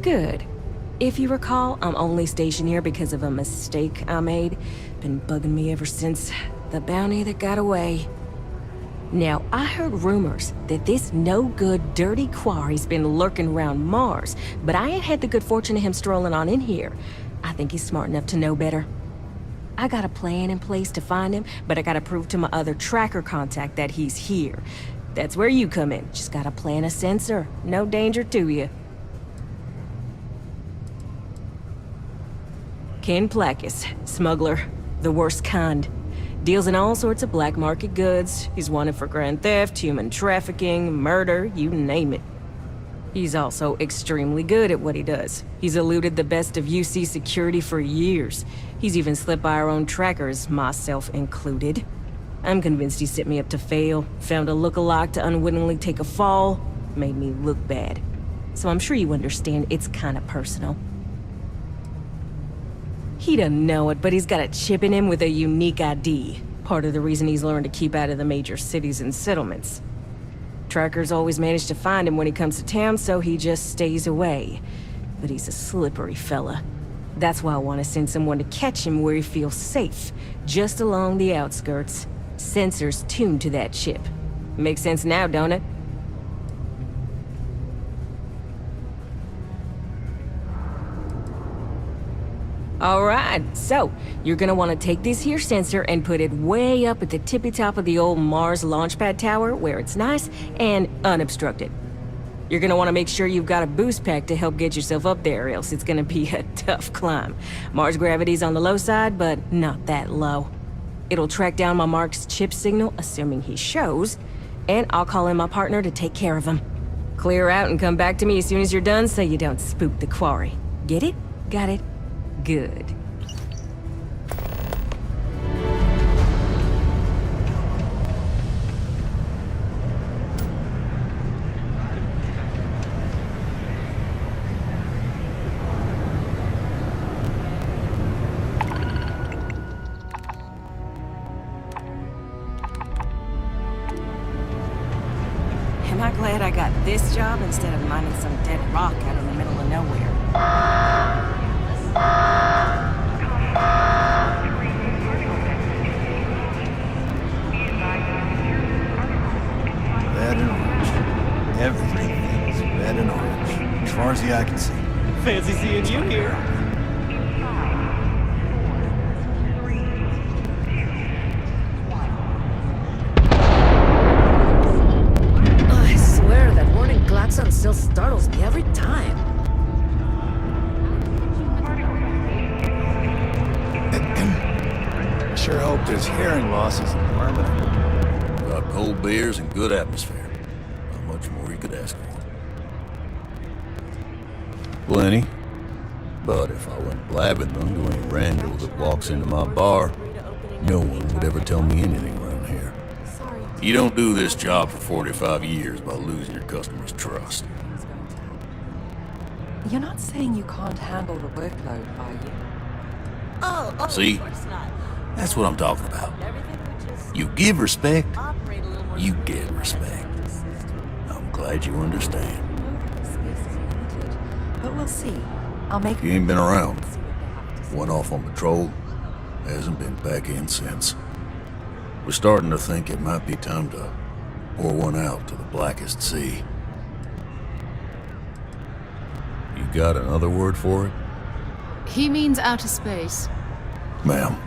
Good. If you recall, I'm only stationed here because of a mistake I made. Been bugging me ever since the bounty that got away. Now, I heard rumors that this no-good, dirty quarry's been lurking around Mars, but I ain't had the good fortune of him strolling on in here. I think he's smart enough to know better. I got a plan in place to find him, but I gotta prove to my other tracker contact that he's here. That's where you come in. Just gotta plant a sensor. No danger to you. Ken Placus, smuggler, the worst kind. Deals in all sorts of black market goods. He's wanted for grand theft, human trafficking, murder, you name it. He's also extremely good at what he does. He's eluded the best of UC security for years. He's even slipped by our own trackers, myself included. I'm convinced he set me up to fail, found a look-alike to unwittingly take a fall, made me look bad. So I'm sure you understand it's kinda personal. He doesn't know it, but he's got a chip in him with a unique ID. Part of the reason he's learned to keep out of the major cities and settlements. Trackers always manage to find him when he comes to town, so he just stays away. But he's a slippery fella. That's why I want to send someone to catch him where he feels safe, just along the outskirts. Sensors tuned to that chip. Makes sense now, don't it? Alright, so you're gonna want to take this here sensor and put it way up at the tippy top of the old Mars launchpad tower where it's nice and unobstructed. You're gonna want to make sure you've got a boost pack to help get yourself up there, or else it's gonna be a tough climb. Mars gravity's on the low side, but not that low. It'll track down my Mark's chip signal, assuming he shows, and I'll call in my partner to take care of him. Clear out and come back to me as soon as you're done so you don't spook the quarry. Get it? Got it? Good. Am I glad I got this job instead of mining some dead rock out in the middle of nowhere? Red and orange. Everything's red and orange, as far as the eye can see. Fancy seeing you here. I swear that warning klaxon still startles me every time. Sure hope this hearing loss isn't permanent. Got cold beers and good atmosphere. Not much more you could ask for. Plenty. But if I went blabbing them to any rando that walks into my bar, no one would ever tell me anything around here. You don't do this job for 45 years by losing your customers' trust. You're not saying you can't handle the workload, are you? Oh, See? That's what I'm talking about. You give respect, you get respect. I'm glad you understand. But we'll see. I'll make... You ain't been around. Went off on patrol. Hasn't been back in since. We're starting to think it might be time to pour one out to the blackest sea. You got another word for it? He means outer space. Ma'am.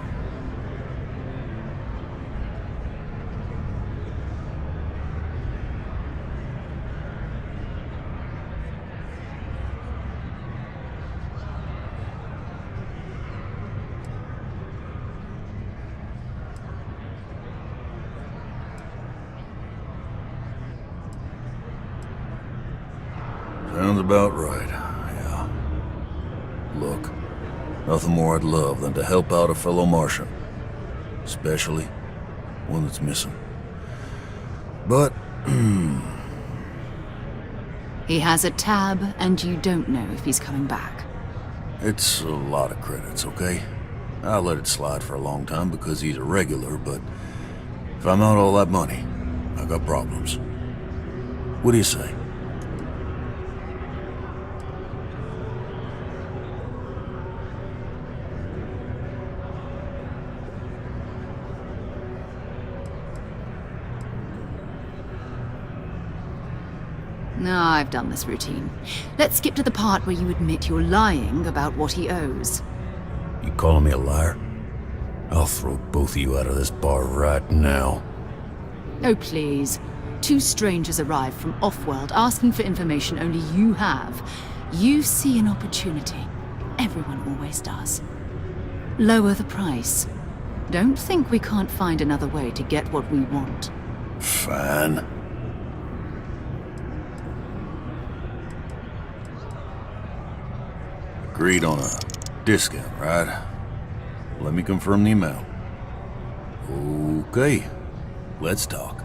Sounds about right, yeah. Look, nothing more I'd love than to help out a fellow Martian. Especially one that's missing. But, He has a tab, and you don't know if he's coming back. it's a lot of credits, okay? I'll let it slide for a long time because he's a regular, but if I'm out all that money, I got problems. What do you say? No, I've done this routine. Let's skip to the part where you admit you're lying about what he owes. You calling me a liar? I'll throw both of you out of this bar right now. Oh, please. 2 strangers arrive from off-world asking for information only you have. You see an opportunity. Everyone always does. Lower the price. Don't think we can't find another way to get what we want. Fine. Agreed on a discount, right? Let me confirm the amount. Okay, let's talk.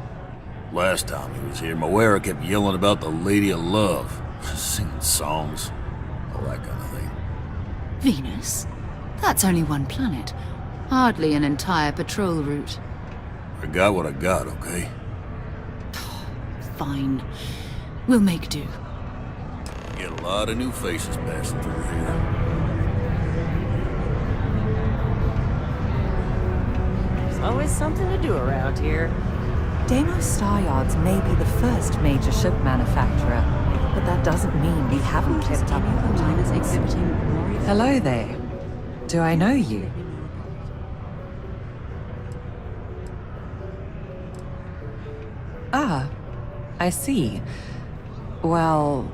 Last time he was here, Moira kept yelling about the Lady of Love, singing songs, all that kind of thing. Venus? That's only one planet. Hardly an entire patrol route. I got what I got, okay? Fine. We'll make do. Get a lot of new faces passing through here. There's always something to do around here. Deimos Star Yards may be the first major ship manufacturer, but that doesn't mean we haven't kept up with the times. Hello there. Do I know you? Ah, I see. Well,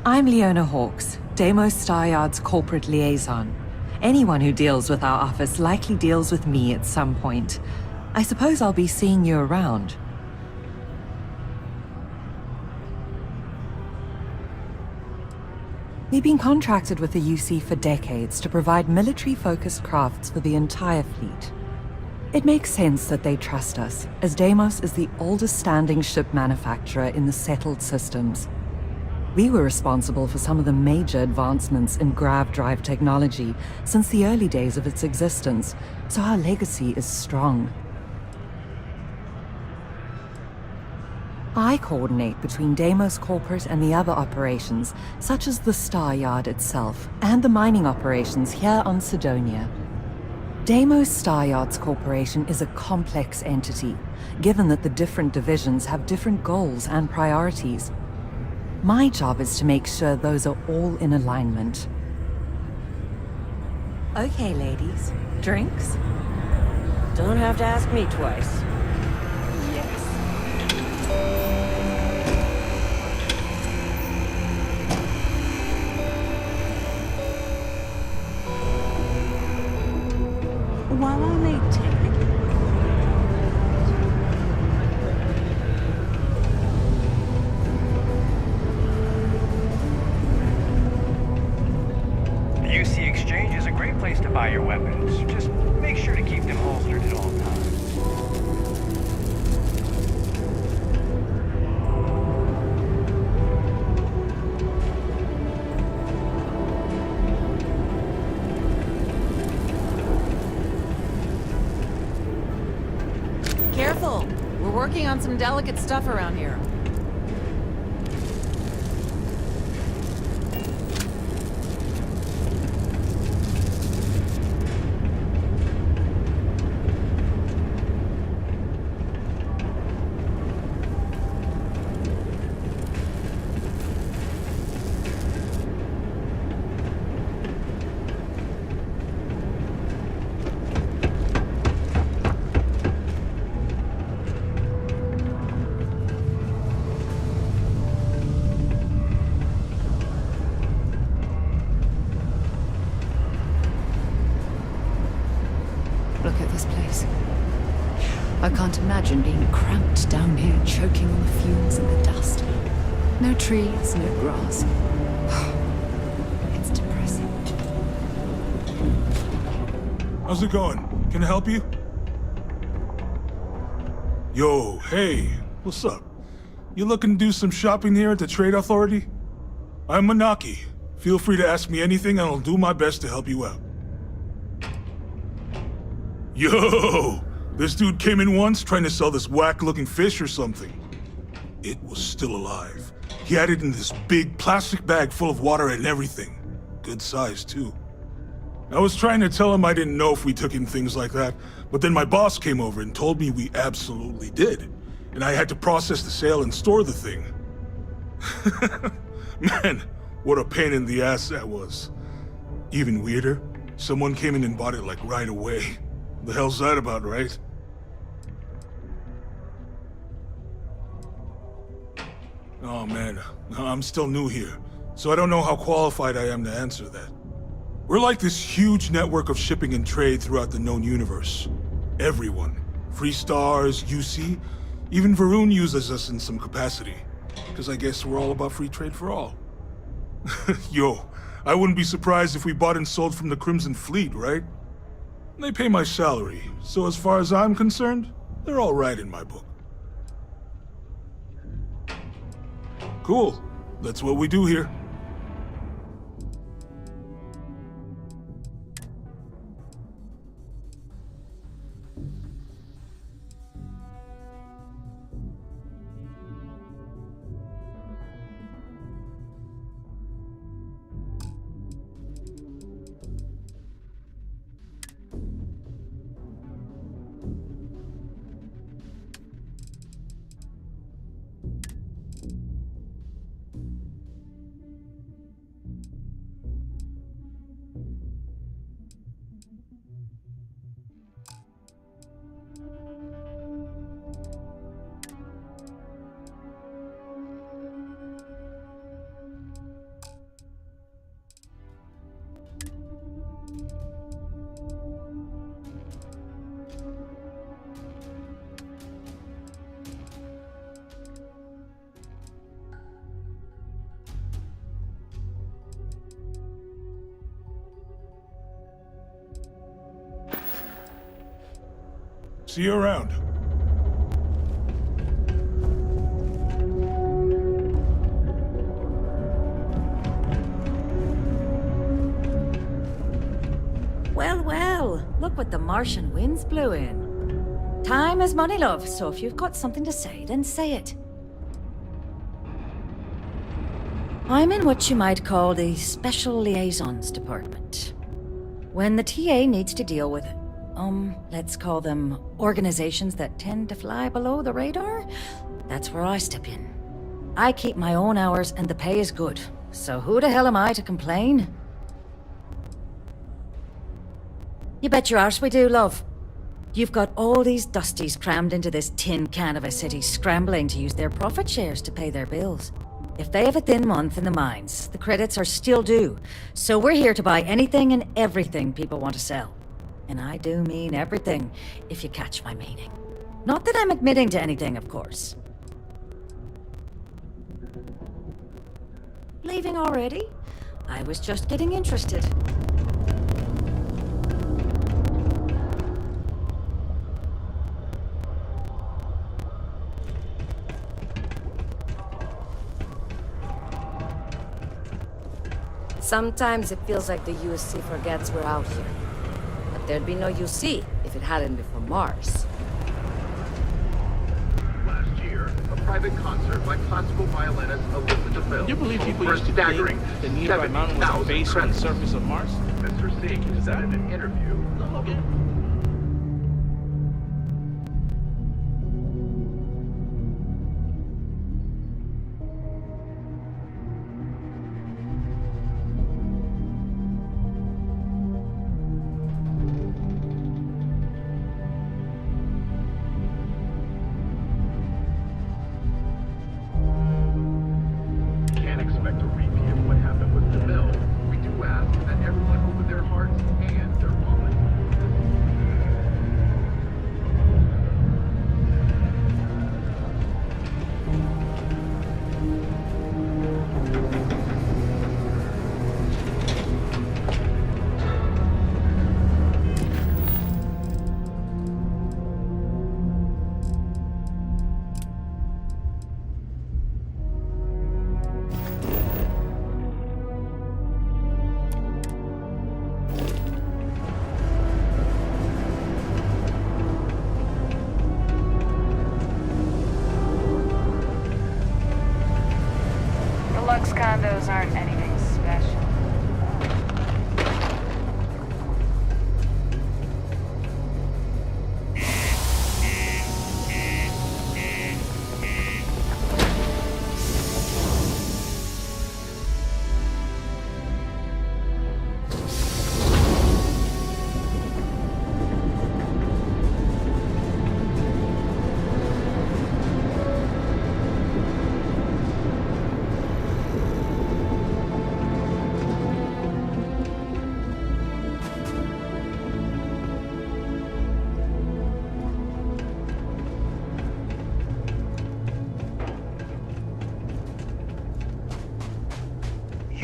I'm Leona Hawks, Deimos Star Yards corporate liaison. Anyone who deals with our office likely deals with me at some point. I suppose I'll be seeing you around. We've been contracted with the UC for decades to provide military-focused crafts for the entire fleet. It makes sense that they trust us, as Deimos is the oldest standing ship manufacturer in the settled systems. We were responsible for some of the major advancements in grav drive technology since the early days of its existence, so our legacy is strong. I coordinate between Deimos Corporate and the other operations, such as the Star Yard itself, and the mining operations here on Sidonia. Deimos Star Yards Corporation is a complex entity, given that the different divisions have different goals and priorities. My job is to make sure those are all in alignment. Okay, ladies. Drinks? Don't have to ask me twice. While I may take The UC Exchange is a great place to buy your weapons. Just make sure to keep them holstered at all times. Careful! We're working on some delicate stuff around here. Look at this place. I can't imagine being cramped down here, choking on the fumes and the dust. No trees, no grass. It's depressing. How's it going? Can I help you? Yo, hey, what's up? You looking to do some shopping here at the Trade Authority? I'm Manaki. Feel free to ask me anything and I'll do my best to help you out. Yo! This dude came in once trying to sell this whack-looking fish or something. It was still alive. He had it in this big plastic bag full of water and everything. Good size, too. I was trying to tell him I didn't know if we took in things like that, but then my boss came over and told me we absolutely did. And I had to process the sale and store the thing. Man, what a pain in the ass that was. Even weirder, someone came in and bought it like right away. The hell's that about, right? Oh man, I'm still new here, so I don't know how qualified I am to answer that. We're like this huge network of shipping and trade throughout the known universe. Everyone. Free Stars, UC, even Varun uses us in some capacity. Because I guess we're all about free trade for all. Yo, I wouldn't be surprised if we bought and sold from the Crimson Fleet, right? They pay my salary, so as far as I'm concerned, they're all right in my book. Cool. That's what we do here. See you around. Well, well, look what the Martian winds blew in. Time is money, love, so if you've got something to say, then say it. I'm in what you might call the Special Liaisons Department. When the TA needs to deal with let's call them organizations that tend to fly below the radar, that's where I step in. I keep my own hours and the pay is good, so who the hell am I to complain? You bet your arse we do, love. You've got all these dusties crammed into this tin can of a city scrambling to use their profit shares to pay their bills. If they have a thin month in the mines, the credits are still due, so we're here to buy anything and everything people want to sell. And I do mean everything, if you catch my meaning. Not that I'm admitting to anything, of course. Leaving already? I was just getting interested. Sometimes it feels like the UC forgets we're out here. But there'd be no UC if it hadn't been for Mars. Last year, a private concert by classical violinist Alyssa DeMille. Can you believe people used to think the nearby mountain was a base on the surface of Mars? Mr. Singh said in an interview. Okay. Lux condos aren't anything special.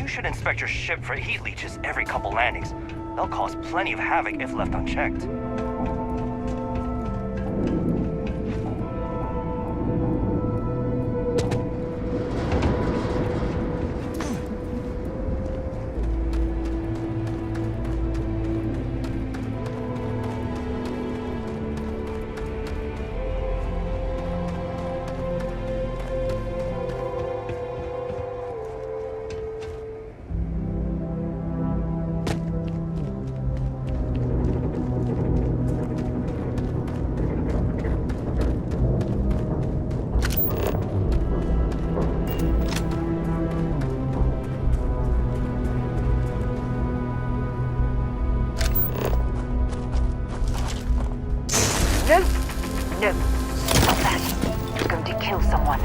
You should inspect your ship for heat leeches every couple landings. They'll cause plenty of havoc if left unchecked. No! No! Stop that! You're going to kill someone.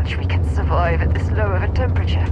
much we can survive at this low of a temperature.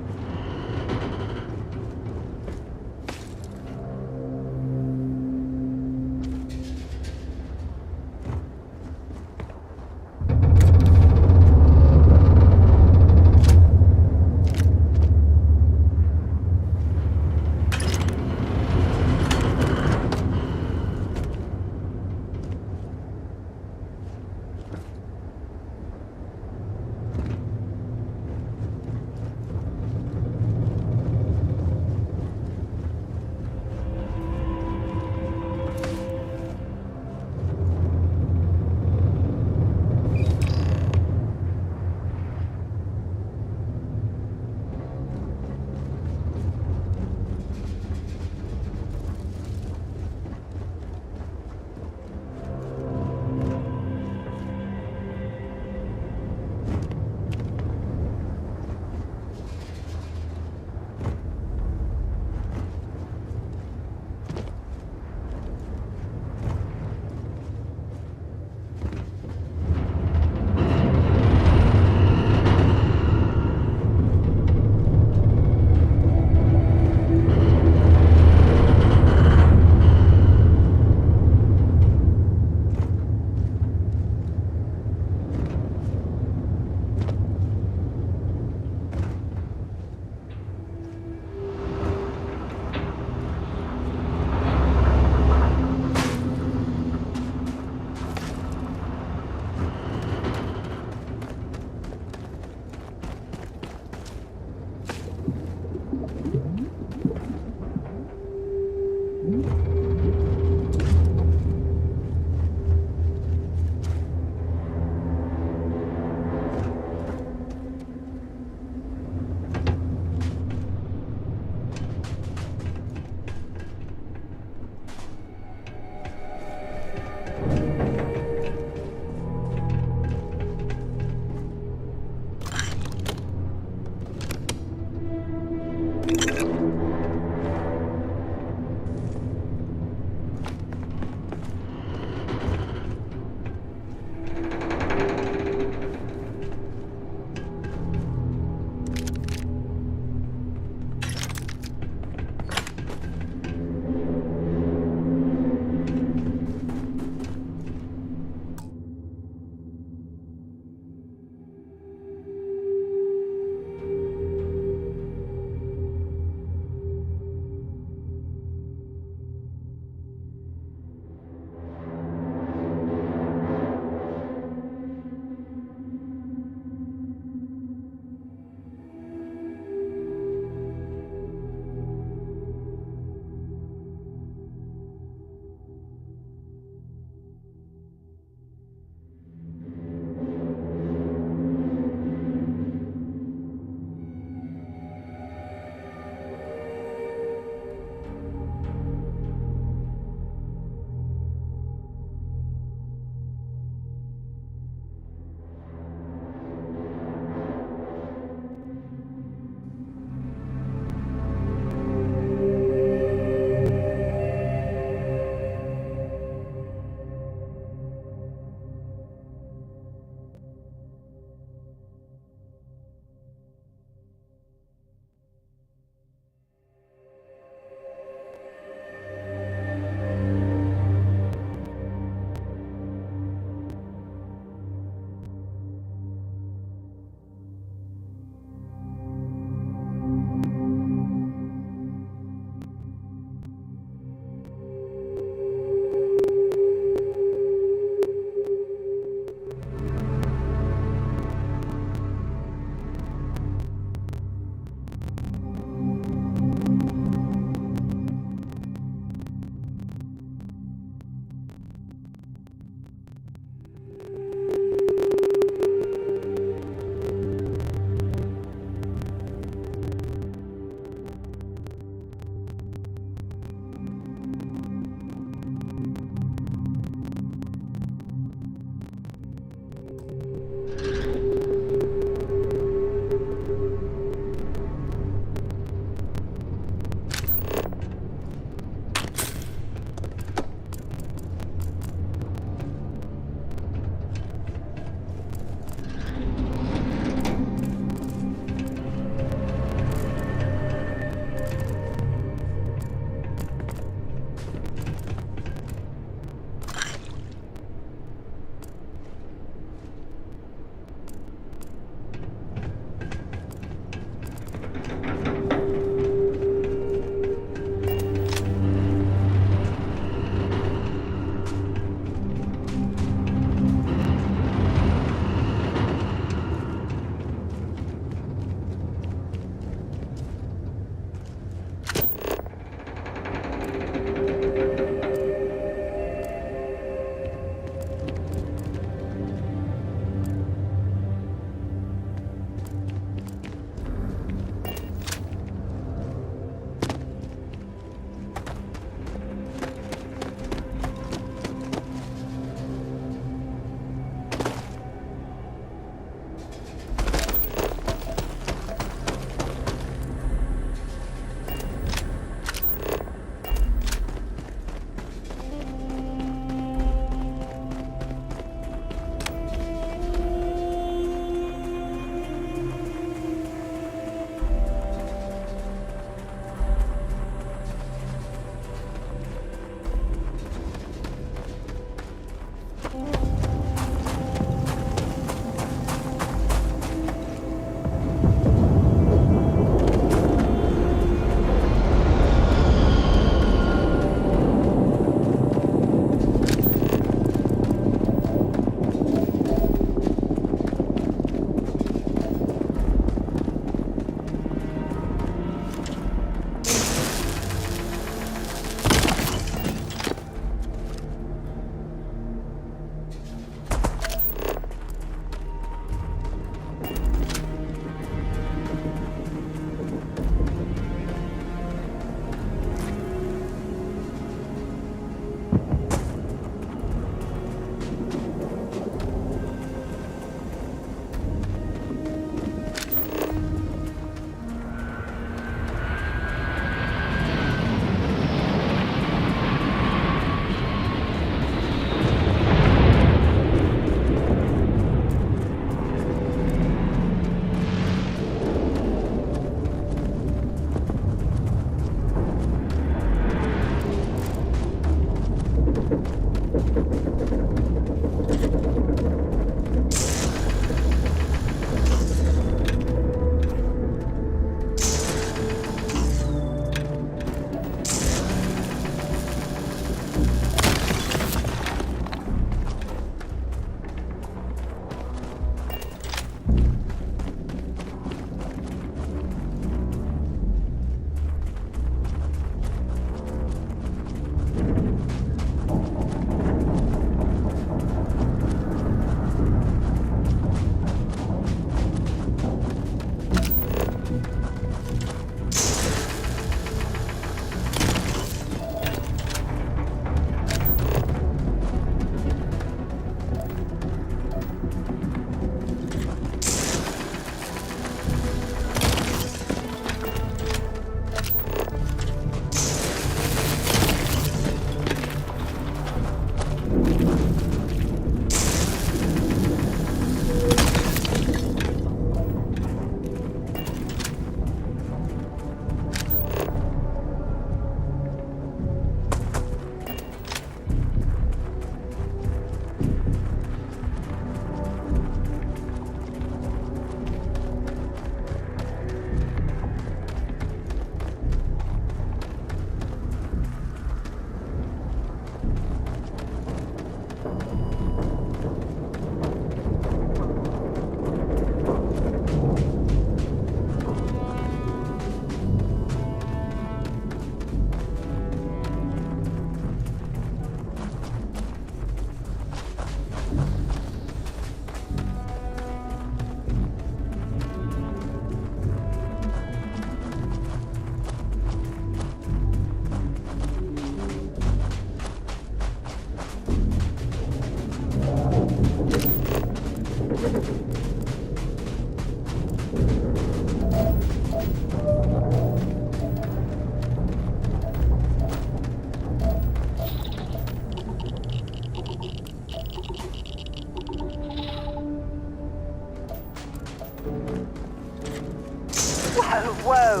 Whoa, whoa.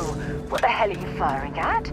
What the hell are you firing at?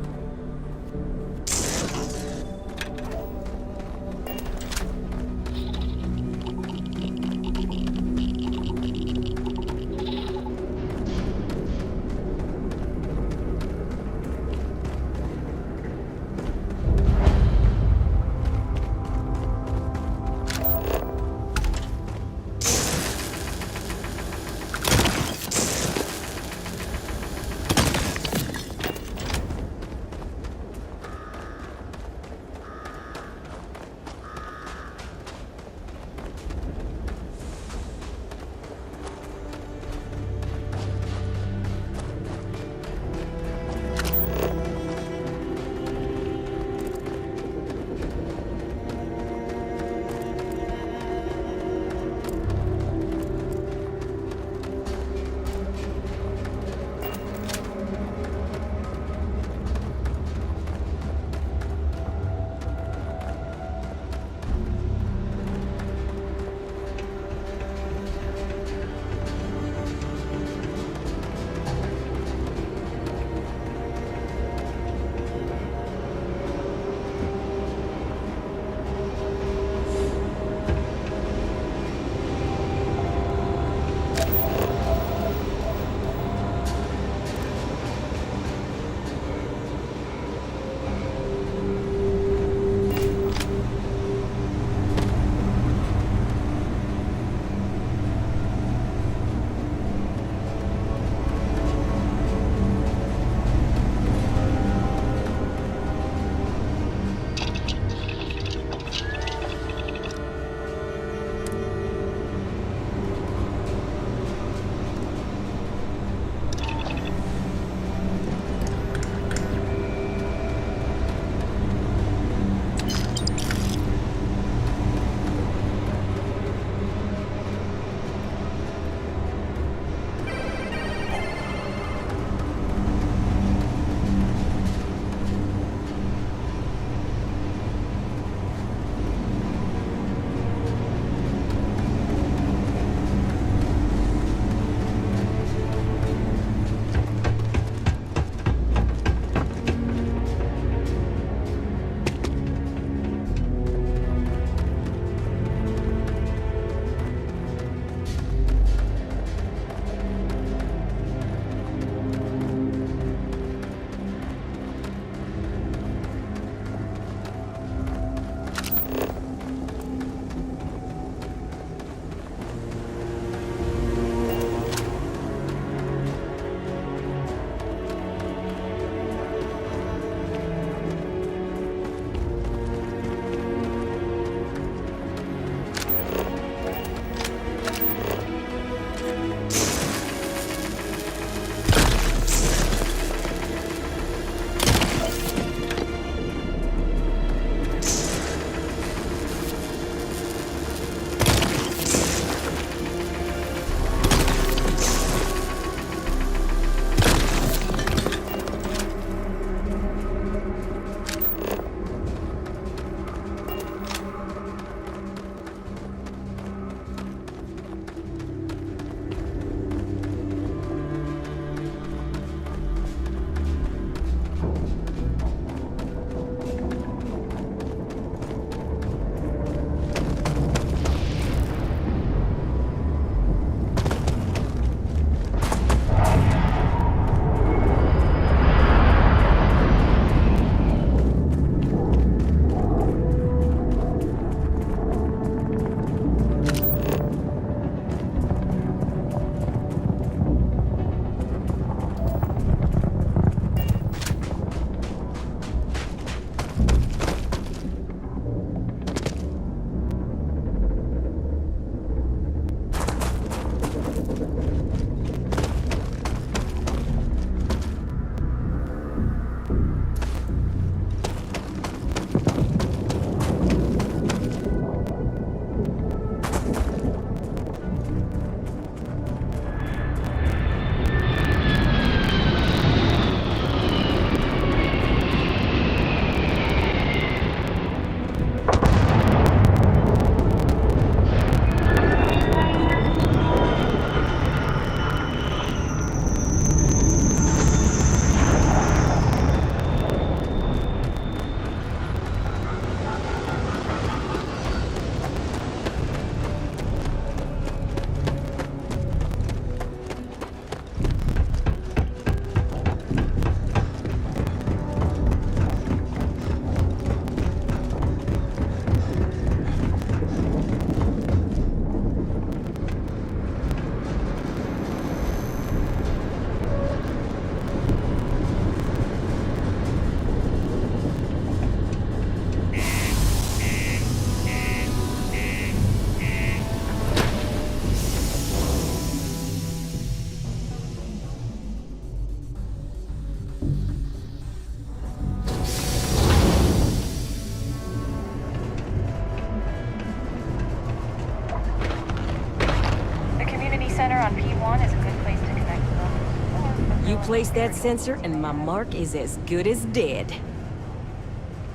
1 is a good place to connect with them. You place that sensor and my mark is as good as dead.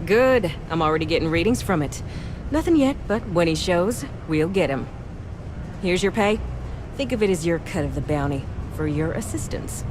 Good. I'm already getting readings from it. Nothing yet, but when he shows, we'll get him. Here's your pay. Think of it as your cut of the bounty for your assistance.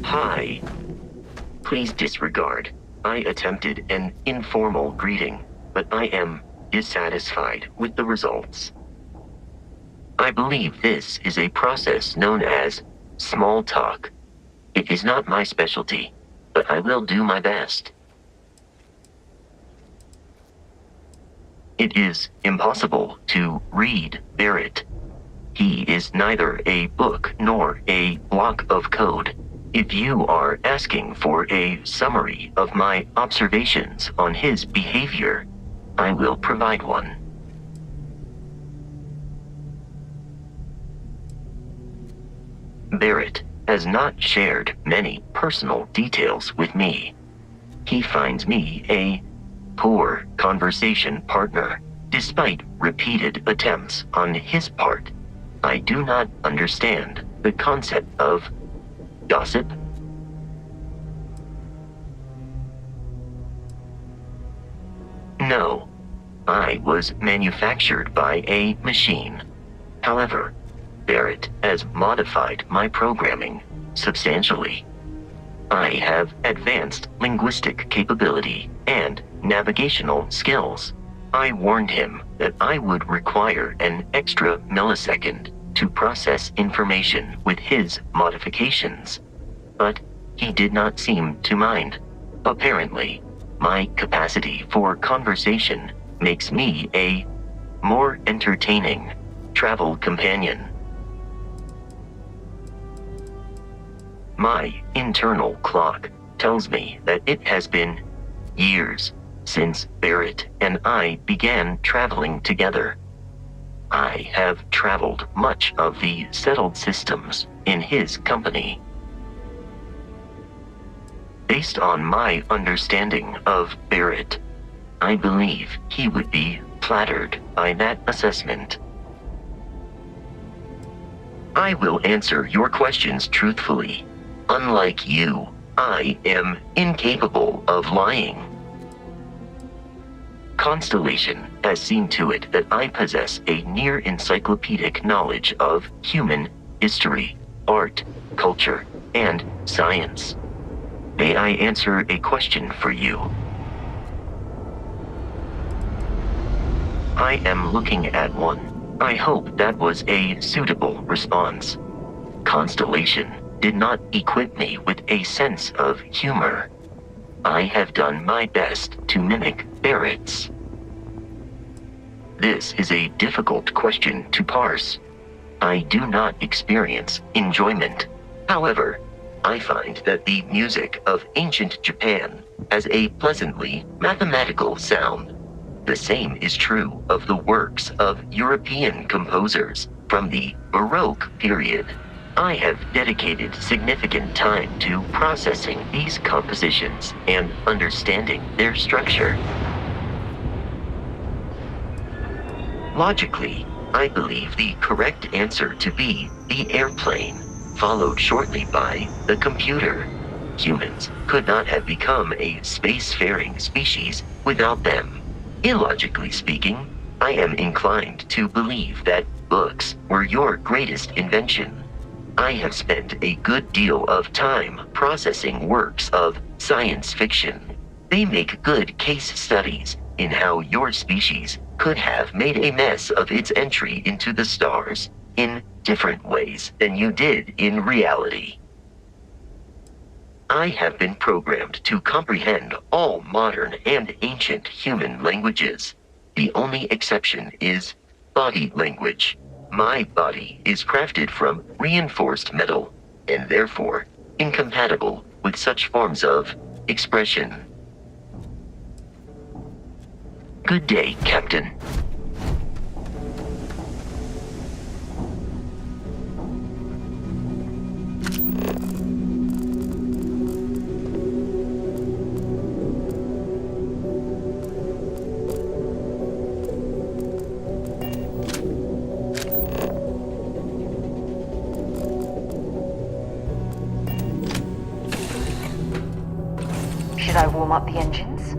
Hi. Please disregard. I attempted an informal greeting, but I am dissatisfied with the results. I believe this is a process known as small talk. It is not my specialty, but I will do my best. It is impossible to read Barrett. He is neither a book nor a block of code. If you are asking for a summary of my observations on his behavior, I will provide one. Barrett has not shared many personal details with me. He finds me a poor conversation partner, despite repeated attempts on his part. I do not understand the concept of gossip. No, I was manufactured by a machine. However, Barrett has modified my programming substantially. I have advanced linguistic capability and navigational skills. I warned him that I would require an extra millisecond to process information with his modifications, but he did not seem to mind. Apparently, my capacity for conversation makes me a more entertaining travel companion. My internal clock tells me that it has been years since Barrett and I began traveling together. I have traveled much of the settled systems in his company. Based on my understanding of Barrett, I believe he would be flattered by that assessment. I will answer your questions truthfully. Unlike you, I am incapable of lying. Constellation has seen to it that I possess a near encyclopedic knowledge of human history, art, culture, and science. May I answer a question for you? I am looking at one. I hope that was a suitable response. Constellation did not equip me with a sense of humor. I have done my best to mimic Barrett's. This is a difficult question to parse. I do not experience enjoyment. However, I find that the music of ancient Japan has a pleasantly mathematical sound. The same is true of the works of European composers from the Baroque period. I have dedicated significant time to processing these compositions and understanding their structure. Logically, I believe the correct answer to be the airplane, followed shortly by the computer. Humans could not have become a spacefaring species without them. Illogically speaking, I am inclined to believe that books were your greatest invention. I have spent a good deal of time processing works of science fiction. They make good case studies in how your species could have made a mess of its entry into the stars in different ways than you did in reality. I have been programmed to comprehend all modern and ancient human languages. The only exception is body language. My body is crafted from reinforced metal, and therefore incompatible with such forms of expression. Good day, Captain. Should I warm up the engines?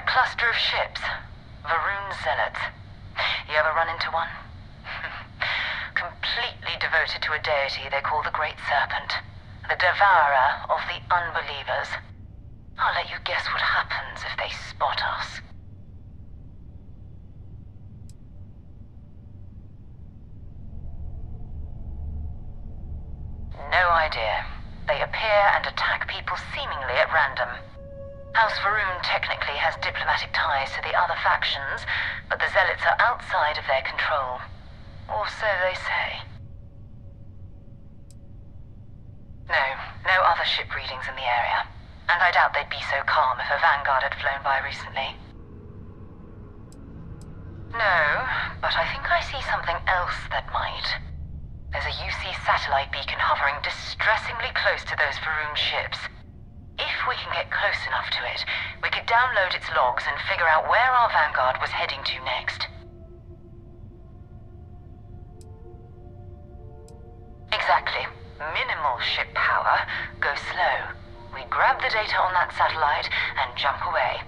cluster of ships. Varun Zealots. You ever run into one? Completely devoted to a deity they call the Great Serpent. The devourer of the unbelievers. I'll let you guess what happens if they spot us. No idea. They appear and attack people seemingly at random. House Varun technically has diplomatic ties to the other factions, but the Zealots are outside of their control. Or so they say. No other ship readings in the area. And I doubt they'd be so calm if a Vanguard had flown by recently. No, but I think I see something else that might. There's a UC satellite beacon hovering distressingly close to those Varun ships. If we can get close enough to it, we could download its logs and figure out where our Vanguard was heading to next. Exactly. Minimal ship power. Go slow. We grab the data on that satellite and jump away.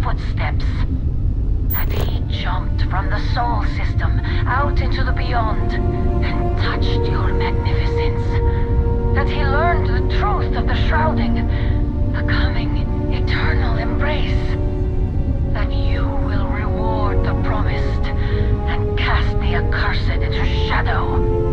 Footsteps. That he jumped from the Sol system out into the beyond and touched your magnificence. That he learned the truth of the shrouding, the coming eternal embrace. That you will reward the promised and cast the accursed into shadow.